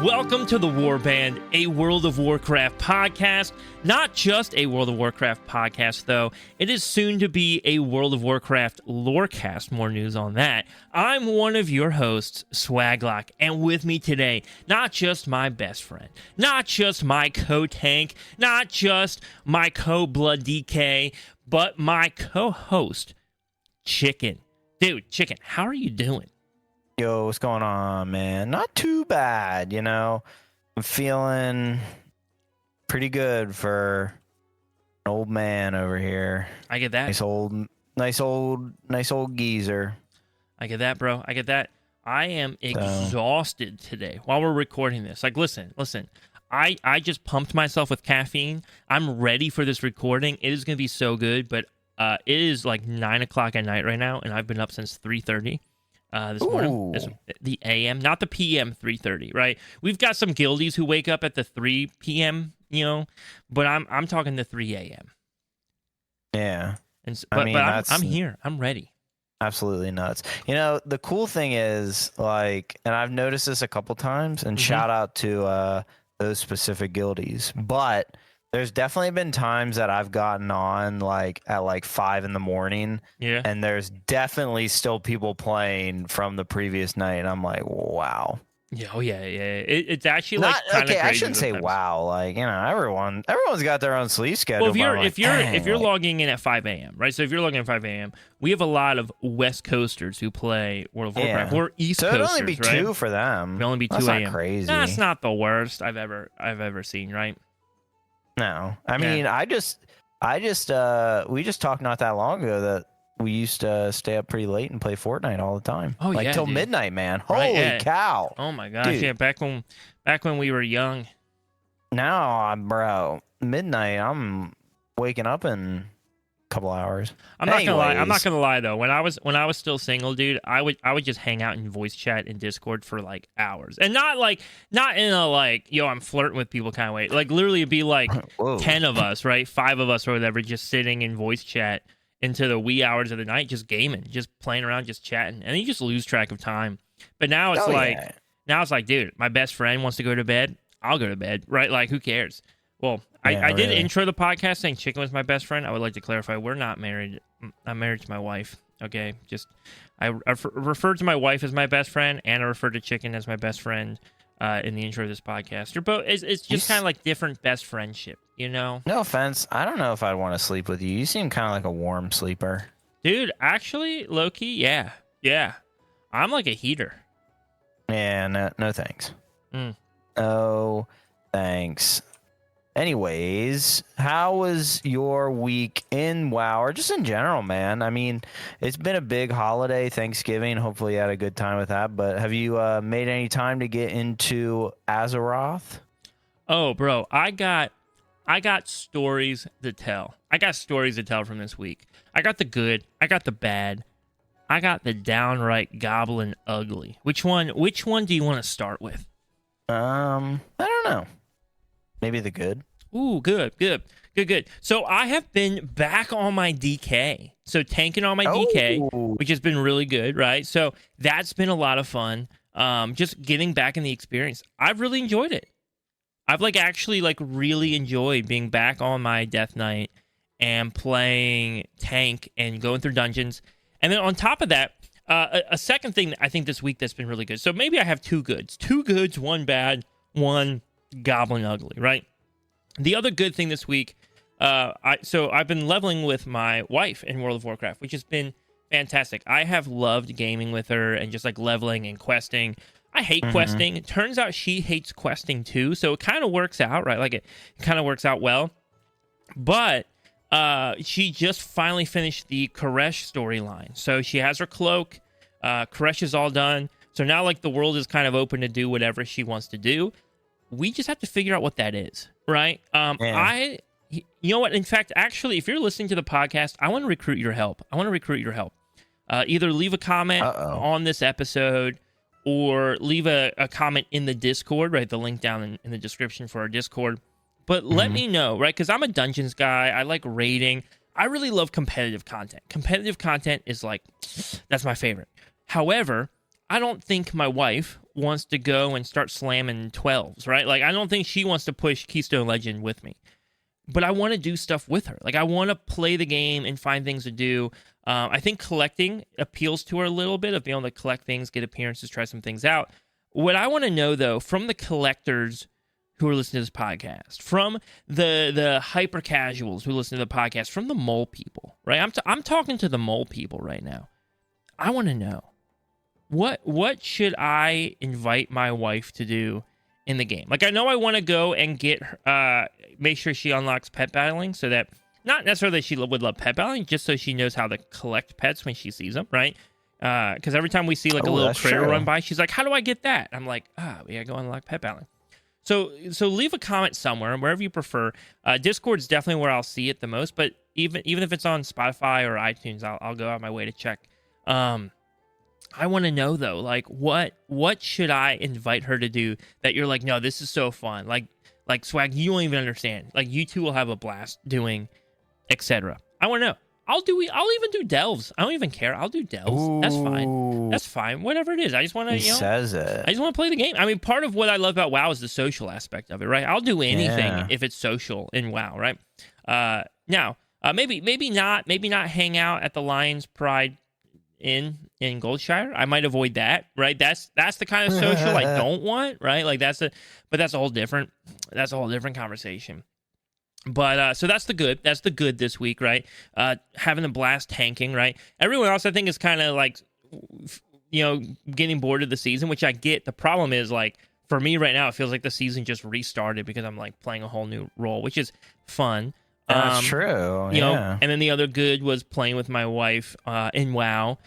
Welcome to the Warband, a World of Warcraft podcast. Not just a World of Warcraft podcast, though. It is soon to be a World of Warcraft lorecast. More news on that. I'm one of your hosts, Swaglock, and with me today, not just my best friend, not just my co-tank, not just my co-blood DK, but my co-host, Chicken. Dude, Chicken, how are you doing? Yo, what's going on, man? Not too bad, you know. I'm feeling pretty good for an old man over here. I get that. Nice old geezer. I get that, bro. I get that. I am exhausted today while we're recording this. Like, listen. I just pumped myself with caffeine. I'm ready for this recording. It is going to be so good, but it is like 9 o'clock at night right now, and I've been up since 3:30. This morning, the AM, not the PM 3:30, right? We've got some guildies who wake up at the 3 PM, you know, but I'm talking the 3 AM. Yeah. I'm here. I'm ready. Absolutely nuts. You know, the cool thing is, like, and I've noticed this a couple times, and shout out to those specific guildies, but there's definitely been times that I've gotten on like at like 5 a.m. Yeah. And there's definitely still people playing from the previous night. And I'm like, wow. Yeah. Oh yeah. It's actually like kind of crazy. I shouldn't say wow. Like, you know, everyone's got their own sleep schedule. Well, if you're logging in at 5 a.m., right? So if you're logging in at 5 a.m., we have a lot of West Coasters who play World of Warcraft. We're East Coasters, it'd only be right? 2 for them. It'd only be 2 a.m. That's not crazy. That's not the worst I've ever seen, right? No, I mean, we just talked not that long ago that we used to stay up pretty late and play Fortnite all the time. Oh, like till midnight, man. Holy cow. Oh my gosh. Dude. Yeah. Back when we were young. Now, bro, midnight, I'm waking up in a couple hours. I'm not gonna lie though. When I was still single, dude, I would just hang out in voice chat in Discord for like hours, and not in a like, yo, I'm flirting with people kind of way. Like literally, it'd be like 10 of us, right? 5 of us or whatever, just sitting in voice chat into the wee hours of the night, just gaming, just playing around, just chatting, and you just lose track of time. But now it's now it's like, dude, my best friend wants to go to bed, I'll go to bed, right? Like, who cares? Well, I did intro the podcast saying Chicken was my best friend. I would like to clarify, we're not married. I'm married to my wife, okay? Just, I referred to my wife as my best friend, and I referred to Chicken as my best friend in the intro of this podcast. You're both, it's just kind of like different best friendship, you know? No offense. I don't know if I'd want to sleep with you. You seem kind of like a warm sleeper. Dude, actually, low-key, yeah. I'm like a heater. Yeah, no thanks. Oh, thanks. Anyways, how was your week in WoW, or just in general, man? I mean, it's been a big holiday, Thanksgiving. Hopefully you had a good time with that. But have you made any time to get into Azeroth? Oh, bro, I got stories to tell. I got stories to tell from this week. I got the good. I got the bad. I got the downright goblin ugly. Which one do you want to start with? I don't know. Maybe the good. Ooh, good. So I have been back on my DK. So tanking on my DK, which has been really good, right? So that's been a lot of fun. Just getting back in the experience. I've really enjoyed it. I've actually really enjoyed being back on my Death Knight and playing tank and going through dungeons. And then on top of that, a second thing that I think this week that's been really good. So maybe I have 2 goods. 2 goods, 1 bad, 1 goblin ugly, right? The other good thing this week, I've been leveling with my wife in World of Warcraft, which has been fantastic. I have loved gaming with her and just leveling and questing. I hate questing. It turns out she hates questing too, so it kind of works out, right? It kind of works out well. But she just finally finished the Koresh storyline. So she has her cloak. Koresh is all done. So now the world is kind of open to do whatever she wants to do. We just have to figure out what that is, right? You know what? In fact, actually, if you're listening to the podcast, I want to recruit your help. Either leave a comment on this episode or leave a comment in the Discord, right? The link down in the description for our Discord. But let me know, right? Because I'm a Dungeons guy. I like raiding. I really love competitive content. Competitive content is that's my favorite. However, I don't think my wife wants to go and start slamming 12s, right? Like, I don't think she wants to push Keystone Legend with me. But I want to do stuff with her. Like, I want to play the game and find things to do. I think collecting appeals to her a little bit, of being able to collect things, get appearances, try some things out. What I want to know, though, from the collectors who are listening to this podcast, from the hyper casuals who listen to the podcast, from the mole people, right? I'm talking to the mole people right now. I want to know, what should I invite my wife to do in the game? Like, I know I want to go and get make sure she unlocks pet battling, so that not necessarily she would love pet battling, just so she knows how to collect pets when she sees them, right? Because every time we see like a little critter run by, she's like, "How do I get that?" I'm like, we gotta go unlock pet battling. So leave a comment somewhere, wherever you prefer. Discord's definitely where I'll see it the most, but even if it's on Spotify or iTunes, I'll go out my way to check. I want to know, though, like, what should I invite her to do that you're like, no, this is so fun. Like Swag, you don't even understand. Like, you two will have a blast doing, etc. I want to know. I'll even do delves. I don't even care. I'll do delves. Ooh. That's fine. Whatever it is. I just want to, says it. I just want to play the game. I mean, part of what I love about WoW is the social aspect of it, right? I'll do anything if it's social in WoW, right? Now, maybe not hang out at the Lion's Pride in Goldshire. I might avoid that, right? That's the kind of social I don't want, right? Like, that's a whole different conversation. But so that's the good this week, right? Having a blast tanking, right? Everyone else, I think, is kind of like, getting bored of the season, which I get. The problem is, like, for me right now, it feels like the season just restarted because I'm like playing a whole new role, which is fun. That's true. And then the other good was playing with my wife in WoW,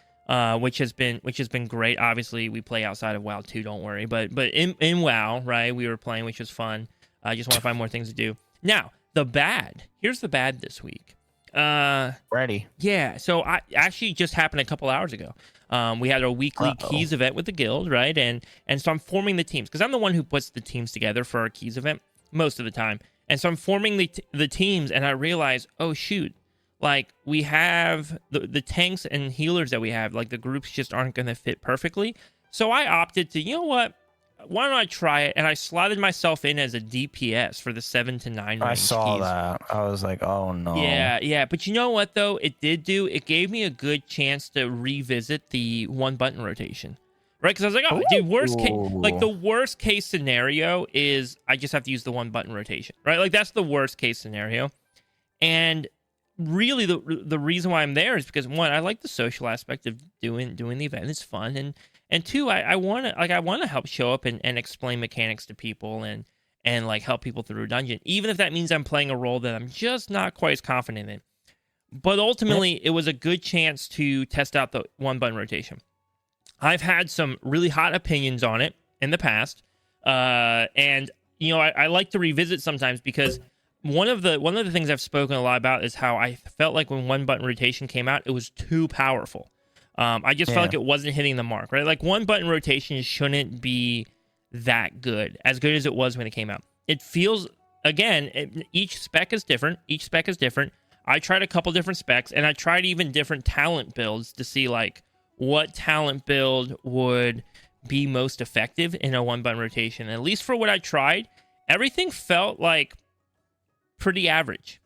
which has been great. Obviously, we play outside of WoW too. Don't worry. But in WoW, right, we were playing, which was fun. I just want to find more things to do. Now, the bad. Here's the bad this week. Ready? Yeah. So I actually just happened a couple hours ago. We had our weekly Keys event with the guild, right? And so I'm forming the teams because I'm the one who puts the teams together for our Keys event most of the time. And so I'm forming the teams, and I realize, oh shoot, like, we have the tanks and healers that we have, like, the groups just aren't going to fit perfectly. So I opted to, you know what? Why don't I try it? And I slotted myself in as a DPS for the 7 to 9 range. I saw that. I was like, oh no. Yeah. But you know what, though? It gave me a good chance to revisit the one button rotation. Right? Because I was like, oh, dude, the worst case scenario is I just have to use the one button rotation. Right? Like, that's the worst case scenario. And really the reason why I'm there is because, one, I like the social aspect of doing the event. It's fun, and two, I want to help show up and explain mechanics to people and like help people through a dungeon, even if that means I'm playing a role that I'm just not quite as confident in. But ultimately, it was a good chance to test out the one button rotation. I've had some really hot opinions on it in the past, and I like to revisit sometimes because one of the things I've spoken a lot about is how I felt like when one button rotation came out, it was too powerful. I just felt like it wasn't hitting the mark, right? Like, one button rotation shouldn't be that good, as good as it was when it came out. It feels, again, each spec is different. I tried a couple different specs, and I tried even different talent builds to see, like, what talent build would be most effective in a one button rotation. And at least for what I tried, everything felt like pretty average.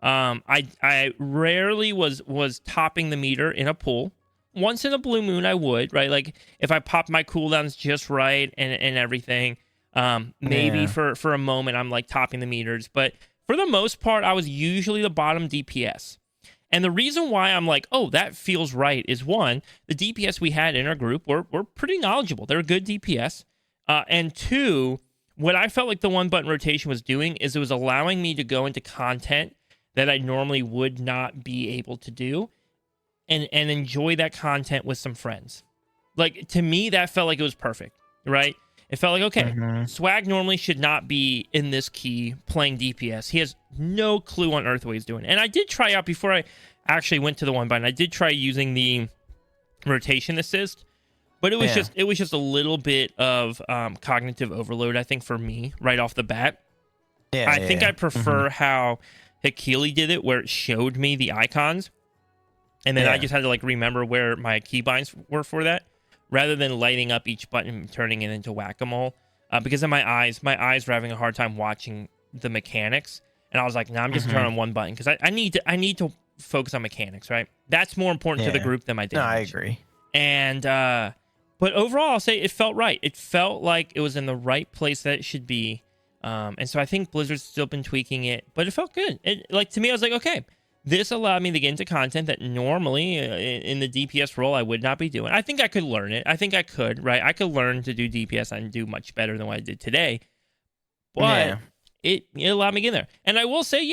I rarely was topping the meter in a pool. Once in a blue moon, I would, right? Like, if I popped my cooldowns just right and everything, maybe for a moment I'm like topping the meters. But for the most part, I was usually the bottom DPS. And the reason why I'm like, oh, that feels right is, one, the DPS we had in our group were pretty knowledgeable. They're a good DPS. And two, what I felt like the one button rotation was doing is it was allowing me to go into content that I normally would not be able to do and enjoy that content with some friends. Like, to me, that felt like it was perfect, right? It felt like, okay, Swag normally should not be in this key playing DPS. He has no clue on earth what he's doing. And I did try out, before I actually went to the one button, I did try using the rotation assist, but it was just a little bit of cognitive overload, I think, for me right off the bat. I think I prefer how Hakili did it, where it showed me the icons And then I just had to like remember where my keybinds were for that, rather than lighting up each button and turning it into whack-a-mole. Because of my eyes were having a hard time watching the mechanics. And I was like, I'm just turning on one button because I need to focus on mechanics, right? That's more important to the group than my damage. No, I agree. And but overall, I'll say it felt right. It felt like it was in the right place that it should be. And so I think Blizzard's still been tweaking it, but it felt good. Like to me, I was like, okay, this allowed me to get into content that normally in the DPS role I would not be doing. I think I could learn it. I think I could, right? I could learn to do DPS and do much better than what I did today. But it allowed me to get in there. And I will say,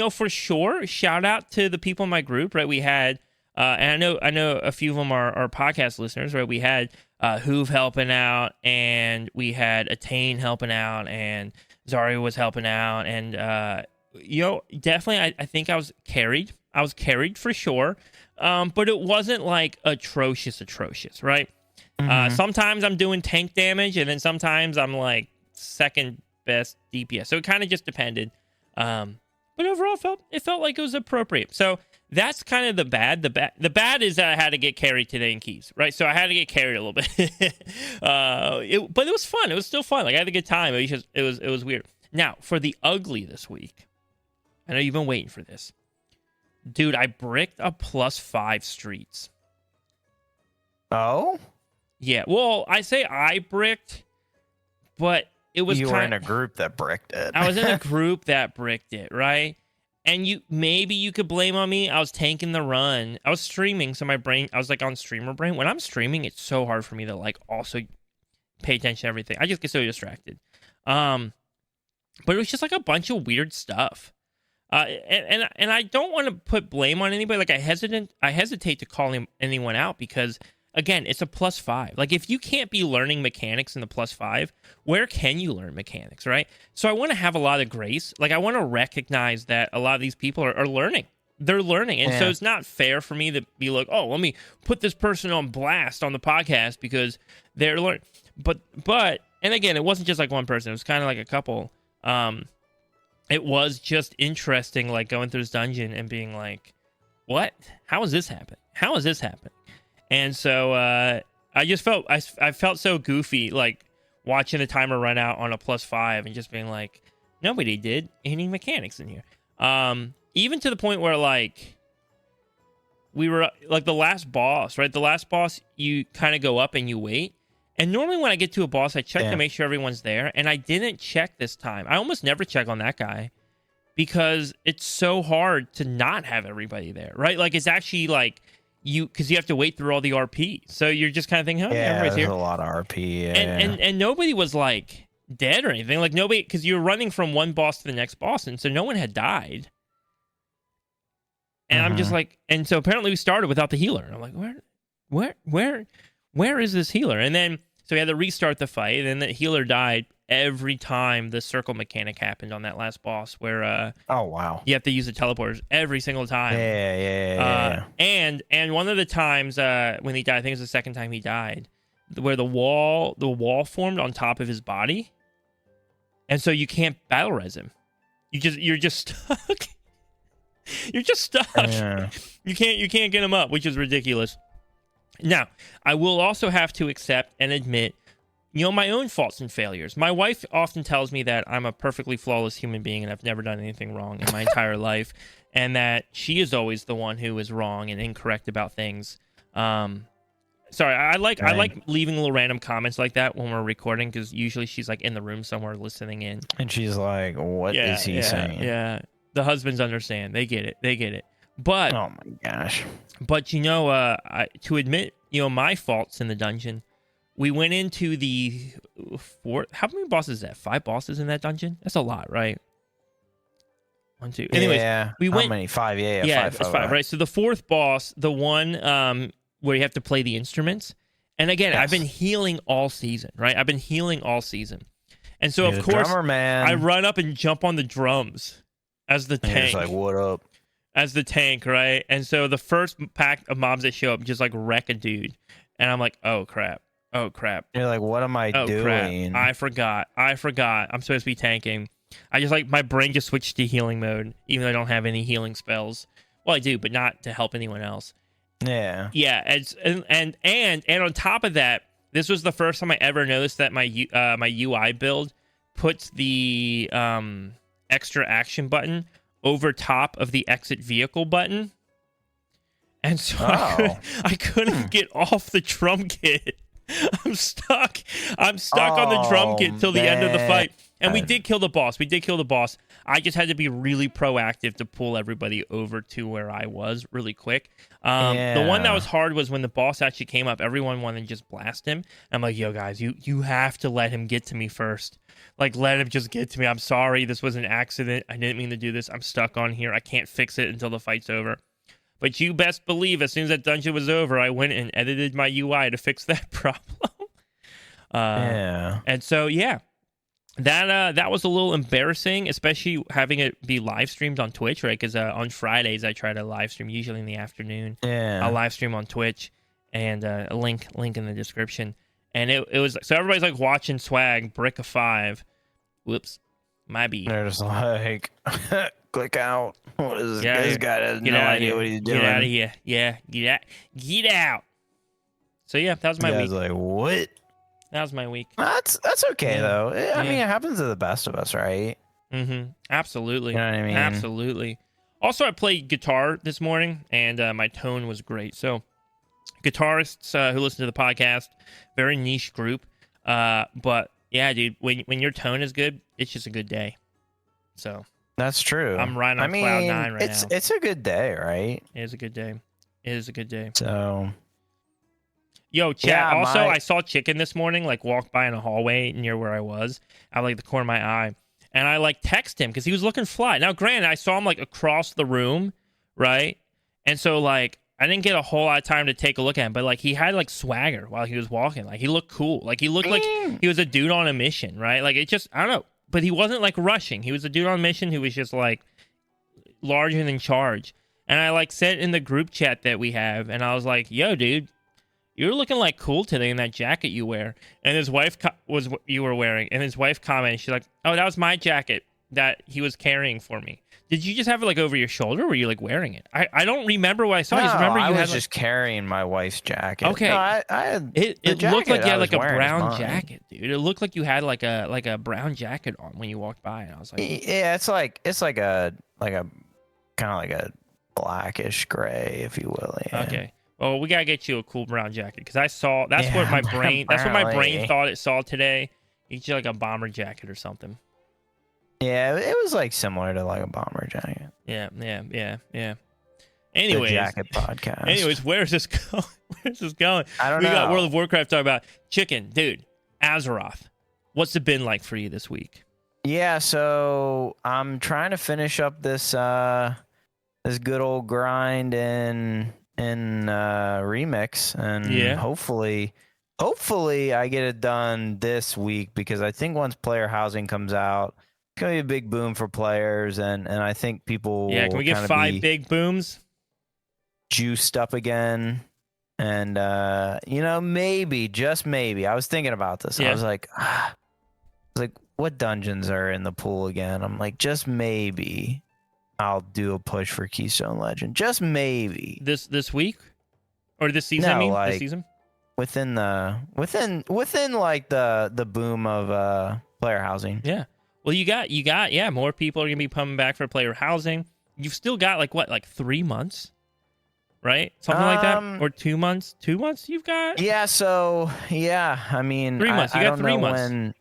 for sure, shout out to the people in my group, right? We had, and I know a few of them are podcast listeners, right? We had Hoove helping out, and we had Attain helping out, and Zarya was helping out, and definitely I think I was carried. I was carried for sure, but it wasn't like atrocious, right? Sometimes I'm doing tank damage, and then sometimes I'm like second best DPS. So it kind of just depended. But overall, it felt like it was appropriate. So that's kind of the bad. The bad is that I had to get carried today in keys, right? So I had to get carried a little bit. But it was fun. It was still fun. Like I had a good time. It was weird. Now for the ugly this week, I know you've been waiting for this, dude. I bricked a +5 streets. Oh, yeah. Well, I say I bricked, but it was you were in a group that bricked it. I was in a group that bricked it, right? And maybe you could blame on me. I was tanking the run. I was streaming, so I was like on streamer brain. When I'm streaming, it's so hard for me to like also pay attention to everything. I just get so distracted. But it was just like a bunch of weird stuff. And I don't want to put blame on anybody. Like I hesitate to call anyone out because again, it's a +5. Like if you can't be learning mechanics in the +5, where can you learn mechanics, right? So I want to have a lot of grace. Like I want to recognize that a lot of these people are learning. They're learning. And so it's not fair for me to be like, oh, let me put this person on blast on the podcast because they're learning. But and again, it wasn't just like one person. It was kind of like a couple. It was just interesting, like going through this dungeon and being like, what? How is this happening? How is this happening? And so I just felt I felt so goofy, like watching the timer run out on a +5 and just being like, nobody did any mechanics in here. Even to the point where like we were like the last boss, right? The last boss, you kind of go up and you wait. And normally when I get to a boss, I check to make sure everyone's there. And I didn't check this time. I almost never check on that guy because it's so hard to not have everybody there, right? Like it's actually like because you have to wait through all the RP. So you're just kind of thinking, everybody's here. There's a lot of RP. And nobody was like dead or anything. Like nobody, because you're running from one boss to the next boss. And so no one had died. And I'm just like, and so apparently we started without the healer. And I'm like, where is this healer? And then, so we had to restart the fight, and then the healer died every time the circle mechanic happened on that last boss, where oh wow, you have to use the teleporters every single time. Yeah. And one of the times when he died, I think it was the second time he died, where the wall formed on top of his body, and so you can't battle res him. You're just stuck. You're just stuck. Yeah. You can't get him up, which is ridiculous. Now, I will also have to accept and admit, my own faults and failures. My wife often tells me that I'm a perfectly flawless human being and I've never done anything wrong in my entire life, and that she is always the one who is wrong and incorrect about things. Sorry, I like leaving little random comments like that when we're recording because usually she's like in the room somewhere listening in. And she's like, what is he saying? Yeah, the husbands understand. They get it. But oh my gosh. But to admit, my faults in the dungeon, we went into the fourth. How many bosses is that? 5 bosses in that dungeon? That's a lot, right? 1, 2. Anyways, we went. How many? 5? Yeah, it's 5, right? So the fourth boss, the one where you have to play the instruments, and again, I've been healing all season, right? And so of course, drummer, man. I run up and jump on the drums as the tank. He's like, what up? As the tank, right? And so the first pack of mobs that show up just like wreck a dude. And I'm like, oh crap. You're like, what am I doing? Crap. I forgot. I'm supposed to be tanking. I just my brain just switched to healing mode, even though I don't have any healing spells. Well, I do, but not to help anyone else. Yeah, and on top of that, this was the first time I ever noticed that my UI build puts the extra action button over top of the exit vehicle button, and so I couldn't get off the drum kit. I'm stuck on the drum kit till the end of the fight. And we did kill the boss. I just had to be really proactive to pull everybody over to where I was really quick. The one that was hard was when the boss actually came up. Everyone wanted to just blast him. I'm like, yo, guys, you have to let him get to me first. Like, let him just get to me. I'm sorry. This was an accident. I didn't mean to do this. I'm stuck on here. I can't fix it until the fight's over. But you best believe as soon as that dungeon was over, I went and edited my UI to fix that problem. And so, yeah. That was a little embarrassing, especially having it be live streamed on Twitch, right? Because on Fridays I try to live stream, usually in the afternoon. I'll live stream on Twitch, and a link in the description. And it was so everybody's like watching Swag brick a 5. Whoops, my beat. They're just like, click out. What is this? This guy has no idea what he's doing. Get out of here. Yeah, get out. So yeah, that was my week. Like, what? That was my week. That's okay though. I mean, it happens to the best of us, right? Absolutely. You know what I mean? Absolutely. Also, I played guitar this morning, and my tone was great. So, guitarists who listen to the podcast, very niche group. But yeah, dude, when your tone is good, it's just a good day. So that's true. I'm riding on cloud 9 right now. It's a good day, right? It is a good day. So. Yo, chat. I saw Chicken this morning, like, walk by in a hallway near where I was, out like the corner of my eye, and I like text him because he was looking fly. Now, granted, I saw him like across the room, right? And so like I didn't get a whole lot of time to take a look at him, but like he had like swagger while he was walking. Like he looked cool. Like he looked like he was a dude on a mission, right? Like it just I don't know, but he wasn't like rushing. He was a dude on a mission who was just like larger than charge. And I like sent in the group chat that we have, and I was like, "Yo, dude. You're looking like cool today in that jacket you wear." And his wife was what you were wearing. And his wife commented, she's like, "Oh, that was my jacket that he was carrying for me. Did you just have it like over your shoulder, or were you like wearing it?" I don't remember what I saw. I just remember you was just carrying my wife's jacket. Okay. No, I had it looked like you had like a brown jacket, dude. It looked like you had like a brown jacket on when you walked by, and I was like, yeah, it's like a kind of like a blackish gray, if you will. Yeah. Okay. Well, we gotta get you a cool brown jacket because I saw that's what my brain thought it saw today. Get you like a bomber jacket or something. Yeah, it was like similar to like a bomber jacket. Yeah. Anyways, the Jacket Podcast. Anyways, where's this going? I don't know. We got World of Warcraft to talk about. Chicken, dude, Azeroth. What's it been like for you this week? Yeah, so I'm trying to finish up this this good old grind in Remix, and hopefully I get it done this week, because I think once player housing comes out, it's gonna be a big boom for players, and I think people can we get 5 big booms juiced up again, and maybe, just maybe, I was thinking about this. I was like what dungeons are in the pool again? I'm like, just maybe I'll do a push for Keystone Legend. Just maybe. This week? Or this season, no, this season? Within like the boom of player housing. Yeah. Well, you got more people are gonna be coming back for player housing. You've still got like 3 months, right? Something like that, or 2 months. 2 months you've got. Yeah. So I mean, 3 months. You got 3 months.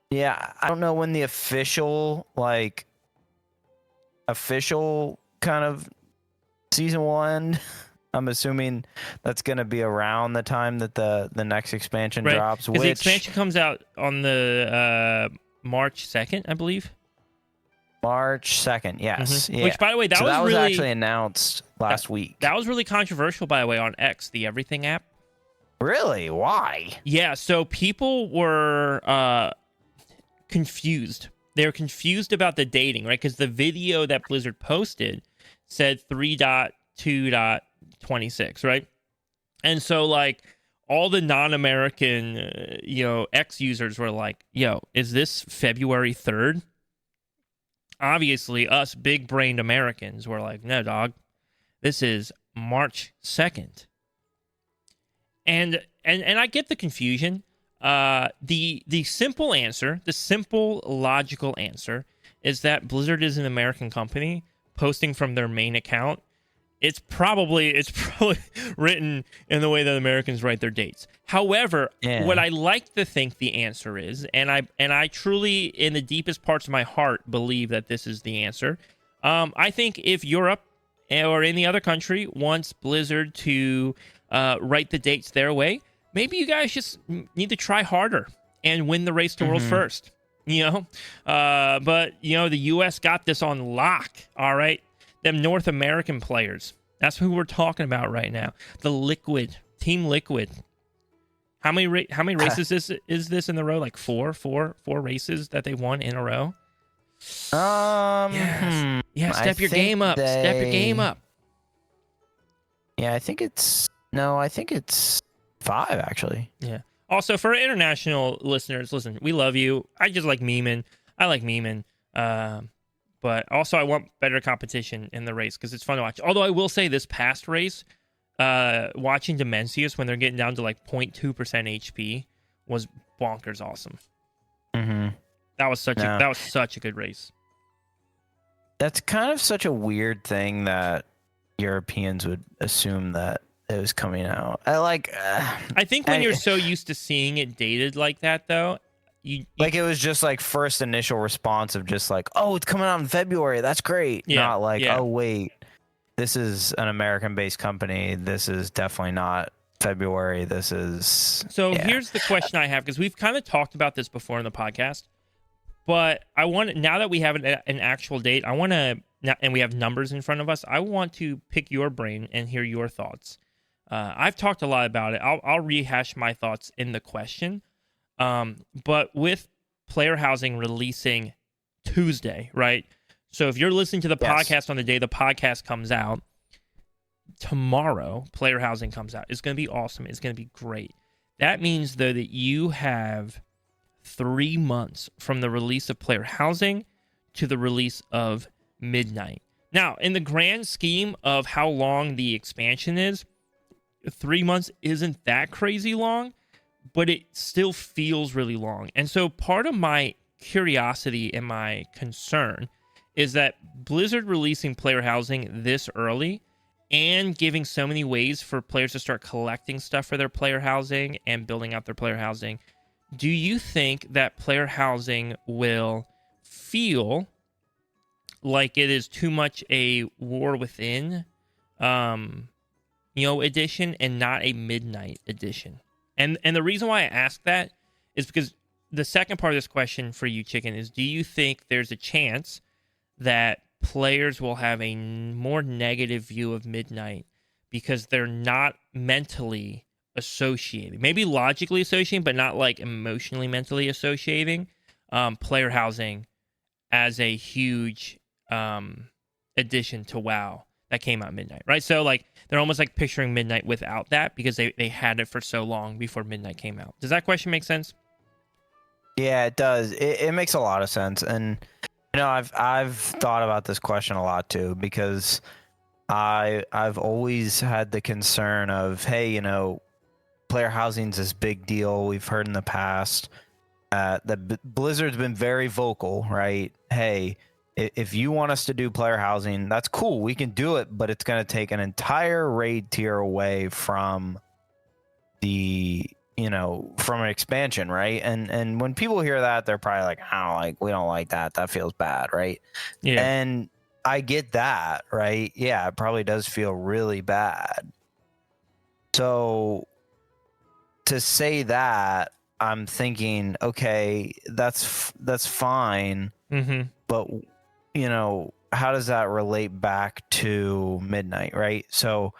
I don't know when the official kind of season will end. I'm assuming that's going to be around the time that the next expansion drops. Because the expansion comes out on the March 2nd, I believe. March 2nd, yes. Yeah. Which, by the way, that was really, actually announced last week. That was really controversial, by the way, on X, the Everything app. Really? Why? Yeah, so people were confused. They were confused about the dating, right? Because the video that Blizzard posted said 3.2.26, right? And so, like, all the non-American, X users were like, yo, is this February 3rd? Obviously, us big-brained Americans were like, no, dog, this is March 2nd. And I get the confusion. The simple answer, the simple logical answer is that Blizzard is an American company posting from their main account. It's probably written in the way that Americans write their dates. However, what I like to think the answer is, and I truly, in the deepest parts of my heart, believe that this is the answer. I think if Europe or any other country wants Blizzard to write the dates their way, maybe you guys just need to try harder and win the race to world first. But the U.S. got this on lock. All right. Them North American players. That's who we're talking about right now. The Liquid, Team Liquid. How many races is this in the row? Like four races that they won in a row. Yeah. Step your game up. Step your game up. Yeah, I think it's 5 actually. Yeah. Also, for international listeners, listen, we love you. I just like memeing. I like memeing. But also, I want better competition in the race because it's fun to watch. Although I will say, this past race, watching Dimensius when they're getting down to like 0.2% HP was bonkers awesome. Mm-hmm. That was such a good race. That's kind of such a weird thing that Europeans would assume that it was coming out. I think when you're so used to seeing it dated like that, though. It was just like first initial response of just like, oh, it's coming out in February. That's great. Not like, oh, wait, this is an American-based company. This is definitely not February. This is... So here's the question I have, because we've kind of talked about this before in the podcast, but now that we have an actual date, and we have numbers in front of us, I want to pick your brain and hear your thoughts. I've talked a lot about it. I'll rehash my thoughts in the question. But with player housing releasing Tuesday, right? So if you're listening to the podcast on the day the podcast comes out, tomorrow player housing comes out. It's going to be awesome. It's going to be great. That means, though, that you have 3 months from the release of player housing to the release of Midnight. Now, in the grand scheme of how long the expansion is, 3 months isn't that crazy long, but it still feels really long. And so part of my curiosity and my concern is that Blizzard releasing player housing this early and giving so many ways for players to start collecting stuff for their player housing and building out their player housing. Do you think that player housing will feel like it is too much a War Within edition and not a Midnight edition? And the reason why I ask that is because the second part of this question for you, Chicken, is do you think there's a chance that players will have a more negative view of Midnight because they're not mentally associating, maybe logically associating, but not like emotionally, mentally associating player housing as a huge addition to WoW that came out Midnight, right? So like they're almost like picturing Midnight without that because they had it for so long before Midnight came out. Does that question make sense? Yeah, it does. It makes a lot of sense. And I've thought about this question a lot too, because I've always had the concern of, hey, player housing's this big deal. We've heard in the past that Blizzard's been very vocal, right? Hey, if you want us to do player housing, that's cool. We can do it, but it's going to take an entire raid tier away from from an expansion, right? And when people hear that, they're probably like, we don't like that. That feels bad, right? Yeah. And I get that, right? Yeah, it probably does feel really bad. So to say that, I'm thinking, okay, that's fine, but how does that relate back to Midnight, right? So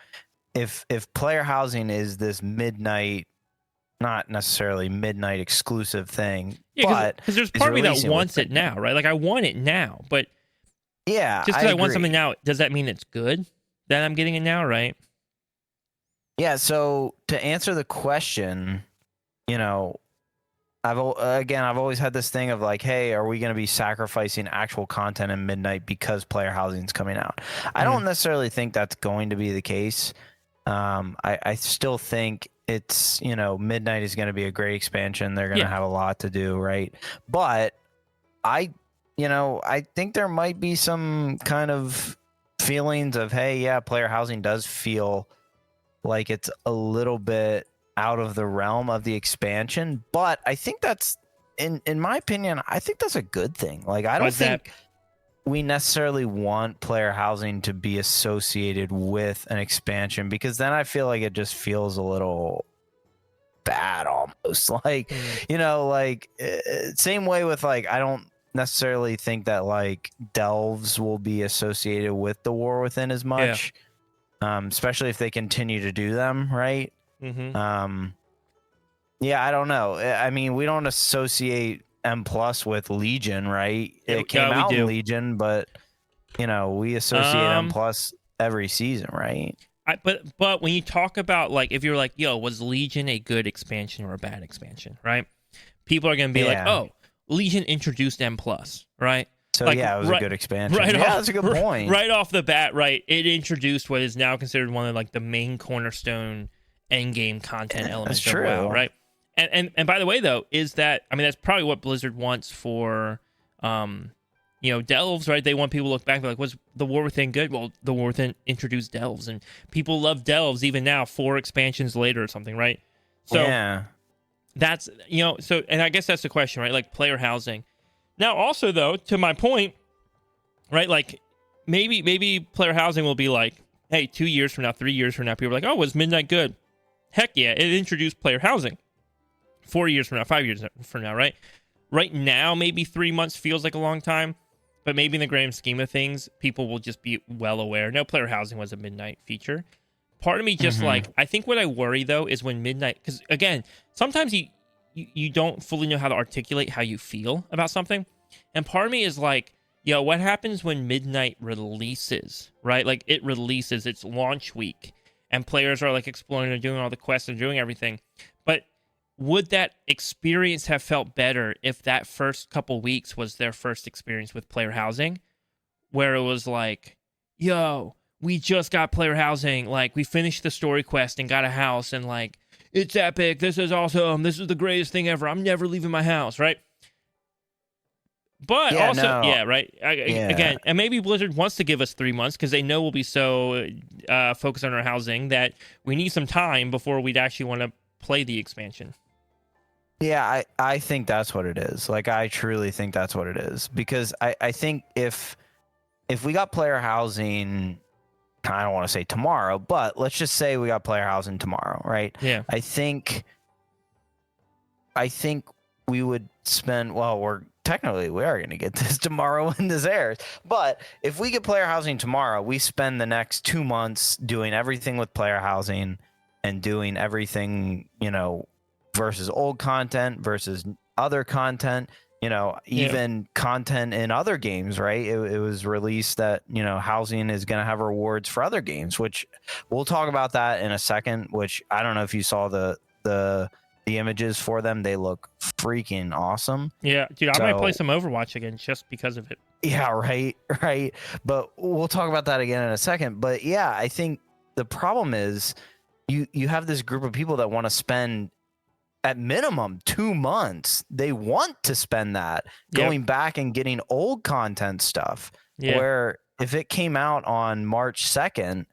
if player housing is this Midnight, not necessarily Midnight exclusive thing, but because there's part of me that wants it now, right? Like I want it now, but yeah, just because I want something now, does that mean it's good that I'm getting it now, right? Yeah. So to answer the question, I've always had this thing of like, hey, are we going to be sacrificing actual content in Midnight because player housing is coming out? I don't necessarily think that's going to be the case. I still think it's, Midnight is going to be a great expansion. They're going to have a lot to do, right? But I think there might be some kind of feelings of, hey, yeah, player housing does feel like it's a little bit out of the realm of the expansion, but I think that's in my opinion, I think that's a good thing. Like, I don't think we necessarily want player housing to be associated with an expansion, because then I feel like it just feels a little bad almost. Like, same way with, like, I don't necessarily think that like delves will be associated with the War Within as much, especially if they continue to do them, right? I don't know. I mean, we don't associate M Plus with Legion, right? It came out in Legion, but we associate M Plus every season, right? But when you talk about, like, if you're like, yo, was Legion a good expansion or a bad expansion, right? People are gonna be like, oh, Legion introduced M Plus, right? So like, it was a good expansion. That's a good point. Right off the bat, right? It introduced what is now considered one of like the main cornerstone endgame content elements of WoW, right? And by the way, though, is that, I mean, that's probably what Blizzard wants for delves, right? They want people to look back and be like, was the War Within good? Well, the War Within introduced delves, and people love delves even now, 4 expansions later or something, right? So that's, and I guess that's the question, right? Like, player housing. Now, also, though, to my point, right, like, maybe player housing will be like, hey, 2 years from now, 3 years from now, people are like, oh, was Midnight good? Heck yeah, it introduced player housing. 4 years from now, 5 years from now, right? Right now, maybe 3 months feels like a long time, but maybe in the grand scheme of things, people will just be well aware. No, player housing was a Midnight feature. Part of me just like, I think what I worry, though, is when Midnight, because again, sometimes you don't fully know how to articulate how you feel about something. And part of me is like, what happens when Midnight releases, right? Like, it releases its launch week, and players are like exploring and doing all the quests and doing everything. But would that experience have felt better if that first couple weeks was their first experience with player housing, where it was like, yo, we just got player housing, like, we finished the story quest and got a house, and like, it's epic, this is awesome, this is the greatest thing ever, I'm never leaving my house, right? But right? Again, and maybe Blizzard wants to give us 3 months because they know we'll be so focused on our housing that we need some time before we'd actually want to play the expansion. Yeah, I think that's what it is. Like, I truly think that's what it is. Because I think if we got player housing, I don't want to say tomorrow, but let's just say we got player housing tomorrow, right? Yeah. I think we would spend, we are going to get this tomorrow when this airs. But if we get player housing tomorrow, we spend the next 2 months doing everything with player housing and doing everything, versus old content versus other content, even content in other games, right? It was released that, housing is going to have rewards for other games, which we'll talk about that in a second, which I don't know if you saw the images for them. They look freaking awesome. Yeah, dude, I might play some Overwatch again just because of it. Yeah, right. But we'll talk about that again in a second. But yeah, I think the problem is you have this group of people that want to spend at minimum 2 months. They want to spend that going back and getting old content stuff. Where if it came out on March 2nd,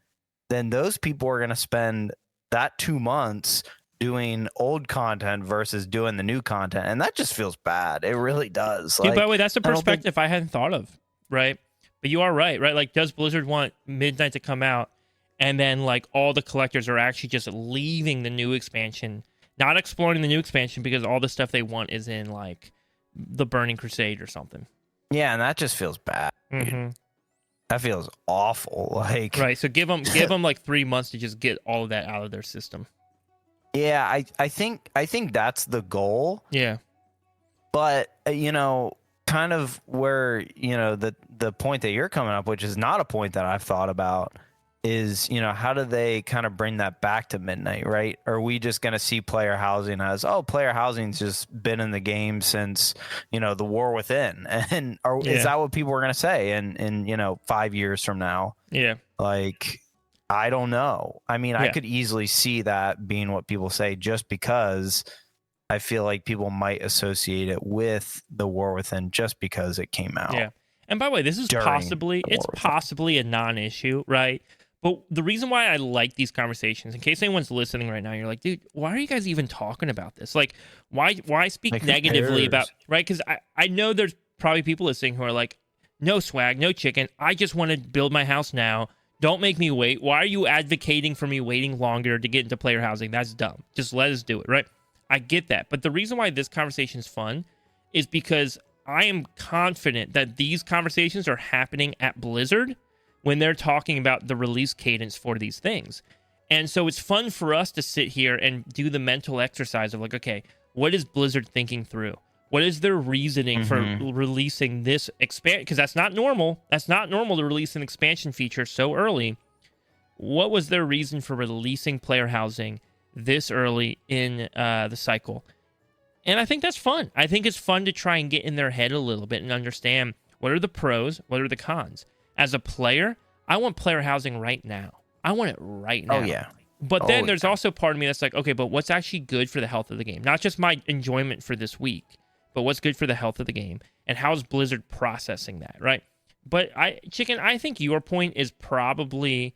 then those people are going to spend that 2 months doing old content versus doing the new content, and that just feels bad. It really does. Dude, by the way, that's a perspective I hadn't thought of, right? But you are right? Like, does Blizzard want Midnight to come out and then like all the collectors are actually just leaving the new expansion, not exploring the new expansion because all the stuff they want is in like the Burning Crusade or something? Yeah, and that just feels bad. That feels awful. Like, right, so give them like 3 months to just get all of that out of their system. Yeah, I think that's the goal. Yeah. But, kind of where, the point that you're coming up, which is not a point that I've thought about, is, how do they kind of bring that back to Midnight, right? Are we just going to see player housing as, player housing's just been in the game since, the War Within? And is that what people are going to say in 5 years from now? Yeah. Like, I don't know. I mean, I could easily see that being what people say just because I feel like people might associate it with the War Within just because it came out. Yeah. And by the way, this is possibly a non-issue, right? But the reason why I like these conversations, in case anyone's listening right now, you're like, dude, why are you guys even talking about this? Like, why speak negatively about, right? Because I know there's probably people listening who are like, no swag, no chicken. I just want to build my house now. Don't make me wait. Why are you advocating for me waiting longer to get into player housing? That's dumb. Just let us do it, right? I get that. But the reason why this conversation is fun is because I am confident that these conversations are happening at Blizzard when they're talking about the release cadence for these things. And so it's fun for us to sit here and do the mental exercise of like, okay, what is Blizzard thinking through? What is their reasoning for releasing this expansion? Because that's not normal. That's not normal to release an expansion feature so early. What was their reason for releasing player housing this early in the cycle? And I think that's fun. I think it's fun to try and get in their head a little bit and understand what are the pros, what are the cons. As a player, I want player housing right now. I want it right now. Oh, yeah. But then there's also part of me that's like, okay, but what's actually good for the health of the game? Not just my enjoyment for this week, but what's good for the health of the game? And how's Blizzard processing that, right? But I think your point is probably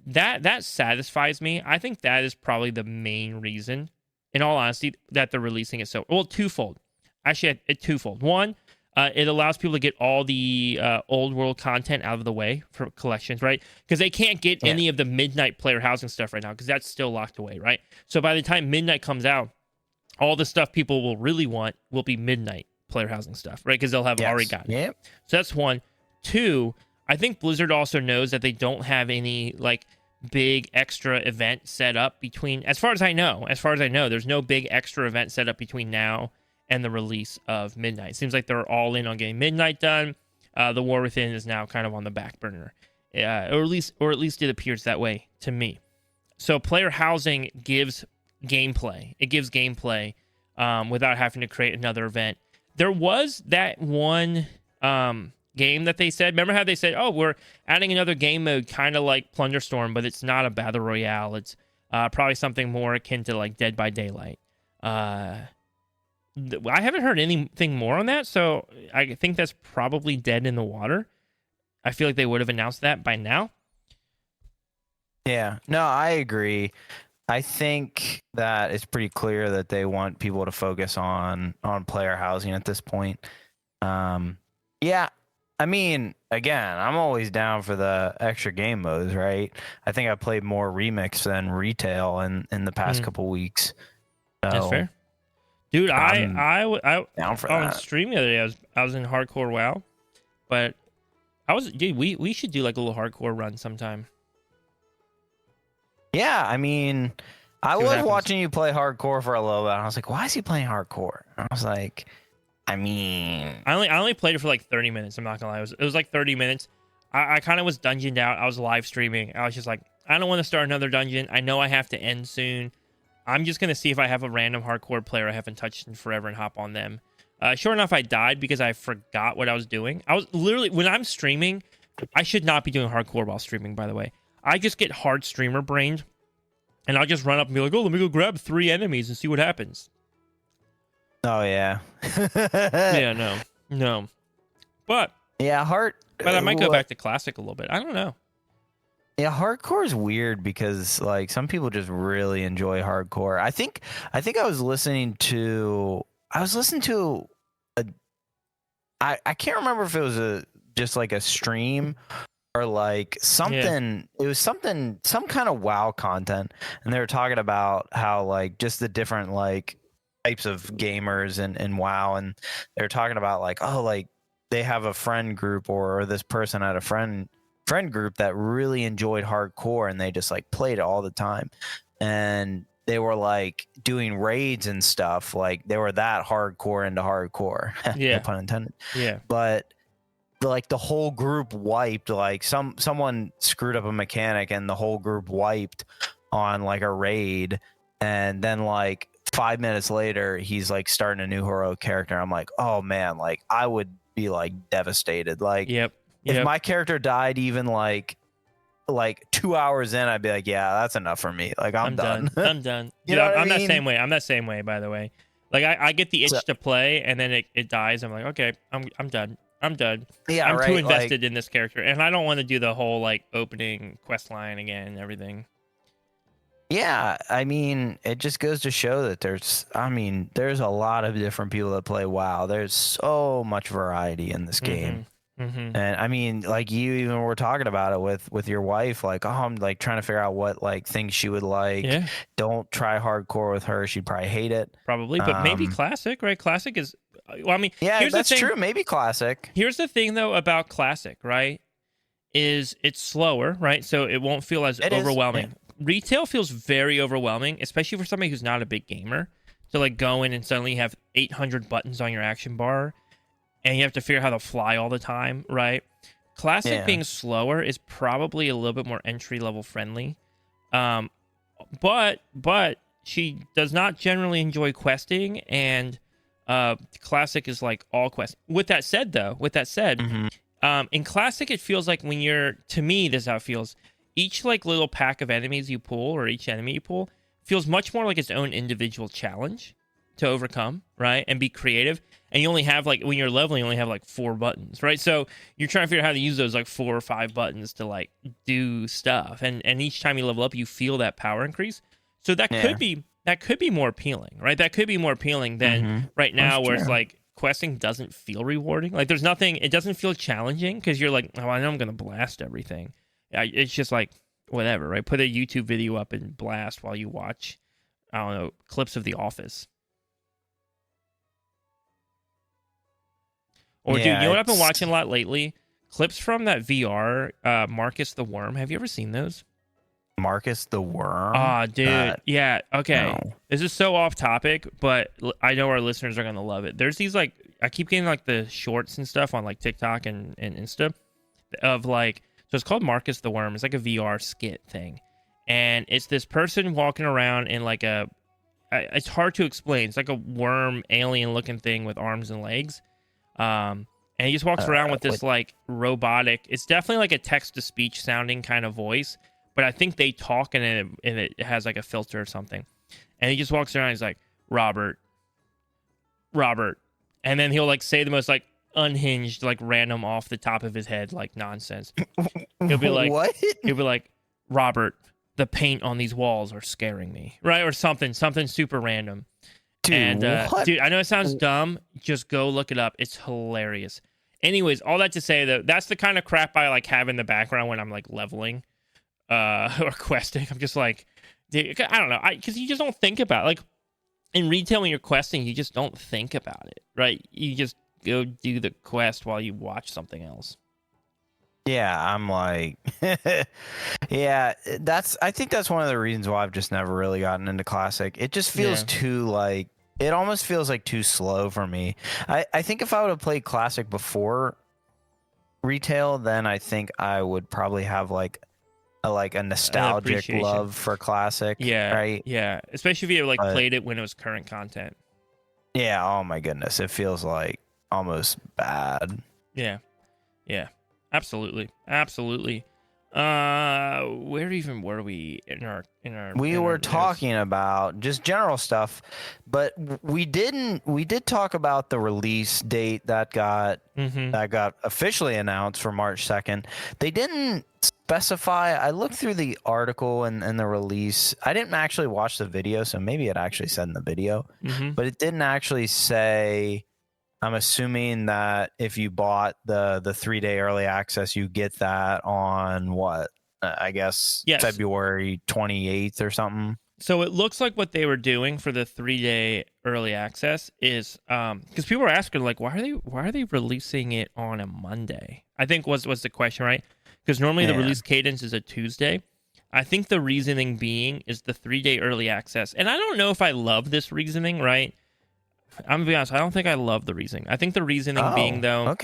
that satisfies me. I think that is probably the main reason, in all honesty, that they're releasing it so well. Twofold, actually, twofold. One, it allows people to get all the old world content out of the way for collections, right? Because they can't get any of the Midnight player housing stuff right now because that's still locked away, right? So by the time Midnight comes out, all the stuff people will really want will be Midnight player housing stuff, right? Because they'll have already gotten it. So that's one. Two, I think Blizzard also knows that they don't have any like big extra event set up between, as far as I know, there's no big extra event set up between now and the release of Midnight. It seems like they're all in on getting Midnight done. The War Within is now kind of on the back burner, or at least it appears that way to me. So player housing gives gameplay. It gives gameplay without having to create another event. There was that one game that they said. Remember how they said, "Oh, we're adding another game mode, kind of like Plunderstorm, but it's not a battle royale. It's probably something more akin to like Dead by Daylight." I haven't heard anything more on that, so I think that's probably dead in the water. I feel like they would have announced that by now. Yeah, no, I agree. I think that it's pretty clear that they want people to focus on player housing at this point. Yeah, I mean, again, I'm always down for the extra game modes, right? I think I played more Remix than Retail in the past couple weeks. So that's fair. Dude, I down for on that. stream the other day. I was in hardcore WoW, but we should do like a little hardcore run sometime. Yeah, I mean, I See what was happens. watching you play hardcore for a little bit. And I was like, why is he playing hardcore? And I was like, I mean, I only played it for like 30 minutes. I'm not gonna lie, it was like 30 minutes. I kind of was dungeoned out. I was live streaming. I was just like, I don't want to start another dungeon. I know I have to end soon. I'm just going to see if I have a random hardcore player I haven't touched in forever and hop on them. Sure enough, I died because I forgot what I was doing. I was literally, when I'm streaming, I should not be doing hardcore while streaming, by the way. I just get hard streamer brained, and I'll just run up and be like, oh, let me go grab 3 enemies and see what happens. oh, yeah. Yeah, no. But I might go back to classic a little bit. I don't know. Yeah, hardcore is weird because like some people just really enjoy hardcore. I think I was listening to I can't remember if it was just like a stream or like something. It was some kind of WoW content, and they were talking about how like just the different like types of gamers and WoW, and they were talking about like, oh, like they have a friend group or this person had a friend group that really enjoyed hardcore, and they just like played it all the time, and they were like doing raids and stuff. Like they were that hardcore into hardcore. Yeah. No pun intended. Yeah. But like the whole group wiped. Like someone screwed up a mechanic and the whole group wiped on like a raid, and then like 5 minutes later he's like starting a new heroic character. I'm like, oh man, like I would be like devastated. Like if my character died even like 2 hours in, I'd be like, yeah, that's enough for me. Like I'm done. I'm done. I'm that same way. I'm that same way, by the way. Like I get the itch to play, and then it dies. I'm like, okay, I'm done. I'm done. Yeah, I'm too invested in this character, and I don't want to do the whole like opening quest line again and everything. Yeah, I mean, it just goes to show that there's a lot of different people that play WoW. There's so much variety in this game. And I mean, like you even were talking about it with your wife, like, oh, I'm like trying to figure out what like things she would like. Yeah. Don't try hardcore with her. She'd probably hate it. Probably, but maybe classic, right? Classic is, well, I mean, yeah, that's true. Maybe classic. Here's the thing though about classic, right? Is it's slower, right? So it won't feel as overwhelming. Yeah. Retail feels very overwhelming, especially for somebody who's not a big gamer. To like go in and suddenly have 800 buttons on your action bar. And you have to figure out how to fly all the time, right? Classic being slower is probably a little bit more entry-level friendly. But she does not generally enjoy questing, and Classic is like all quest. With that said, in Classic, it feels like when you're, to me, this is how it feels. Each like little pack of enemies you pull, or each enemy you pull, feels much more like its own individual challenge to overcome, right? And be creative. And you only have like, when you're leveling, you only have like 4 buttons, right? So you're trying to figure out how to use those like 4 or 5 buttons to like do stuff. And each time you level up, you feel that power increase. So that could be more appealing, right? That could be more appealing than right now where it's like questing doesn't feel rewarding. Like there's nothing, it doesn't feel challenging because you're like, oh, I know I'm going to blast everything. It's just like, whatever, right? Put a YouTube video up and blast while you watch, I don't know, clips of The Office. Or, dude, you know what I've been watching a lot lately? Clips from that VR, Marcus the Worm. Have you ever seen those? Marcus the Worm? Ah, dude. Yeah, okay. No. This is so off topic, but I know our listeners are going to love it. There's these, like, I keep getting, like, the shorts and stuff on, like, TikTok and Insta of, like, so it's called Marcus the Worm. It's like a VR skit thing. And it's this person walking around in, like, it's hard to explain. It's like a worm, alien-looking thing with arms and legs. And he just walks around with this like robotic, it's definitely like a text-to-speech sounding kind of voice, but I think they talk and it has like a filter or something. And he just walks around and he's like, Robert. And then he'll like say the most like unhinged, like random off the top of his head, like nonsense. He'll be like, what? He'll be like, Robert, the paint on these walls are scaring me, right? Or something super random. Dude, dude, I know it sounds dumb. Just go look it up. It's hilarious. Anyways, all that to say that that's the kind of crap I like have in the background when I'm like leveling or questing. I'm just like, dude, I don't know. Because you just don't think about it. Like in retail when you're questing, you just don't think about it, right? You just go do the quest while you watch something else. Yeah, I'm like, yeah, I think that's one of the reasons why I've just never really gotten into Classic. It just feels too like, it almost feels like too slow for me. I think if I would have played Classic before retail, then I think I would probably have like a nostalgic love for Classic. Yeah. Right. Yeah. Especially if you like played it when it was current content. Yeah. Oh my goodness. It feels like almost bad. Yeah. Yeah. Absolutely. Where even were we in our we were talking about just general stuff, but we did talk about the release date that got officially announced for March 2nd. They didn't specify. I looked through the article and the release. I didn't actually watch the video, so maybe it actually said in the video, but it didn't actually say. I'm assuming that if you bought the 3-day early access, you get that on what? I guess February 28th or something. So it looks like what they were doing for the 3-day early access is because people were asking like, why are they releasing it on a Monday? I think was the question, right? Because normally the release cadence is a Tuesday. I think the reasoning being is the 3-day early access, and I don't know if I love this reasoning, right? I'm gonna be honest. I don't think I love the reasoning. I think the reasoning being though,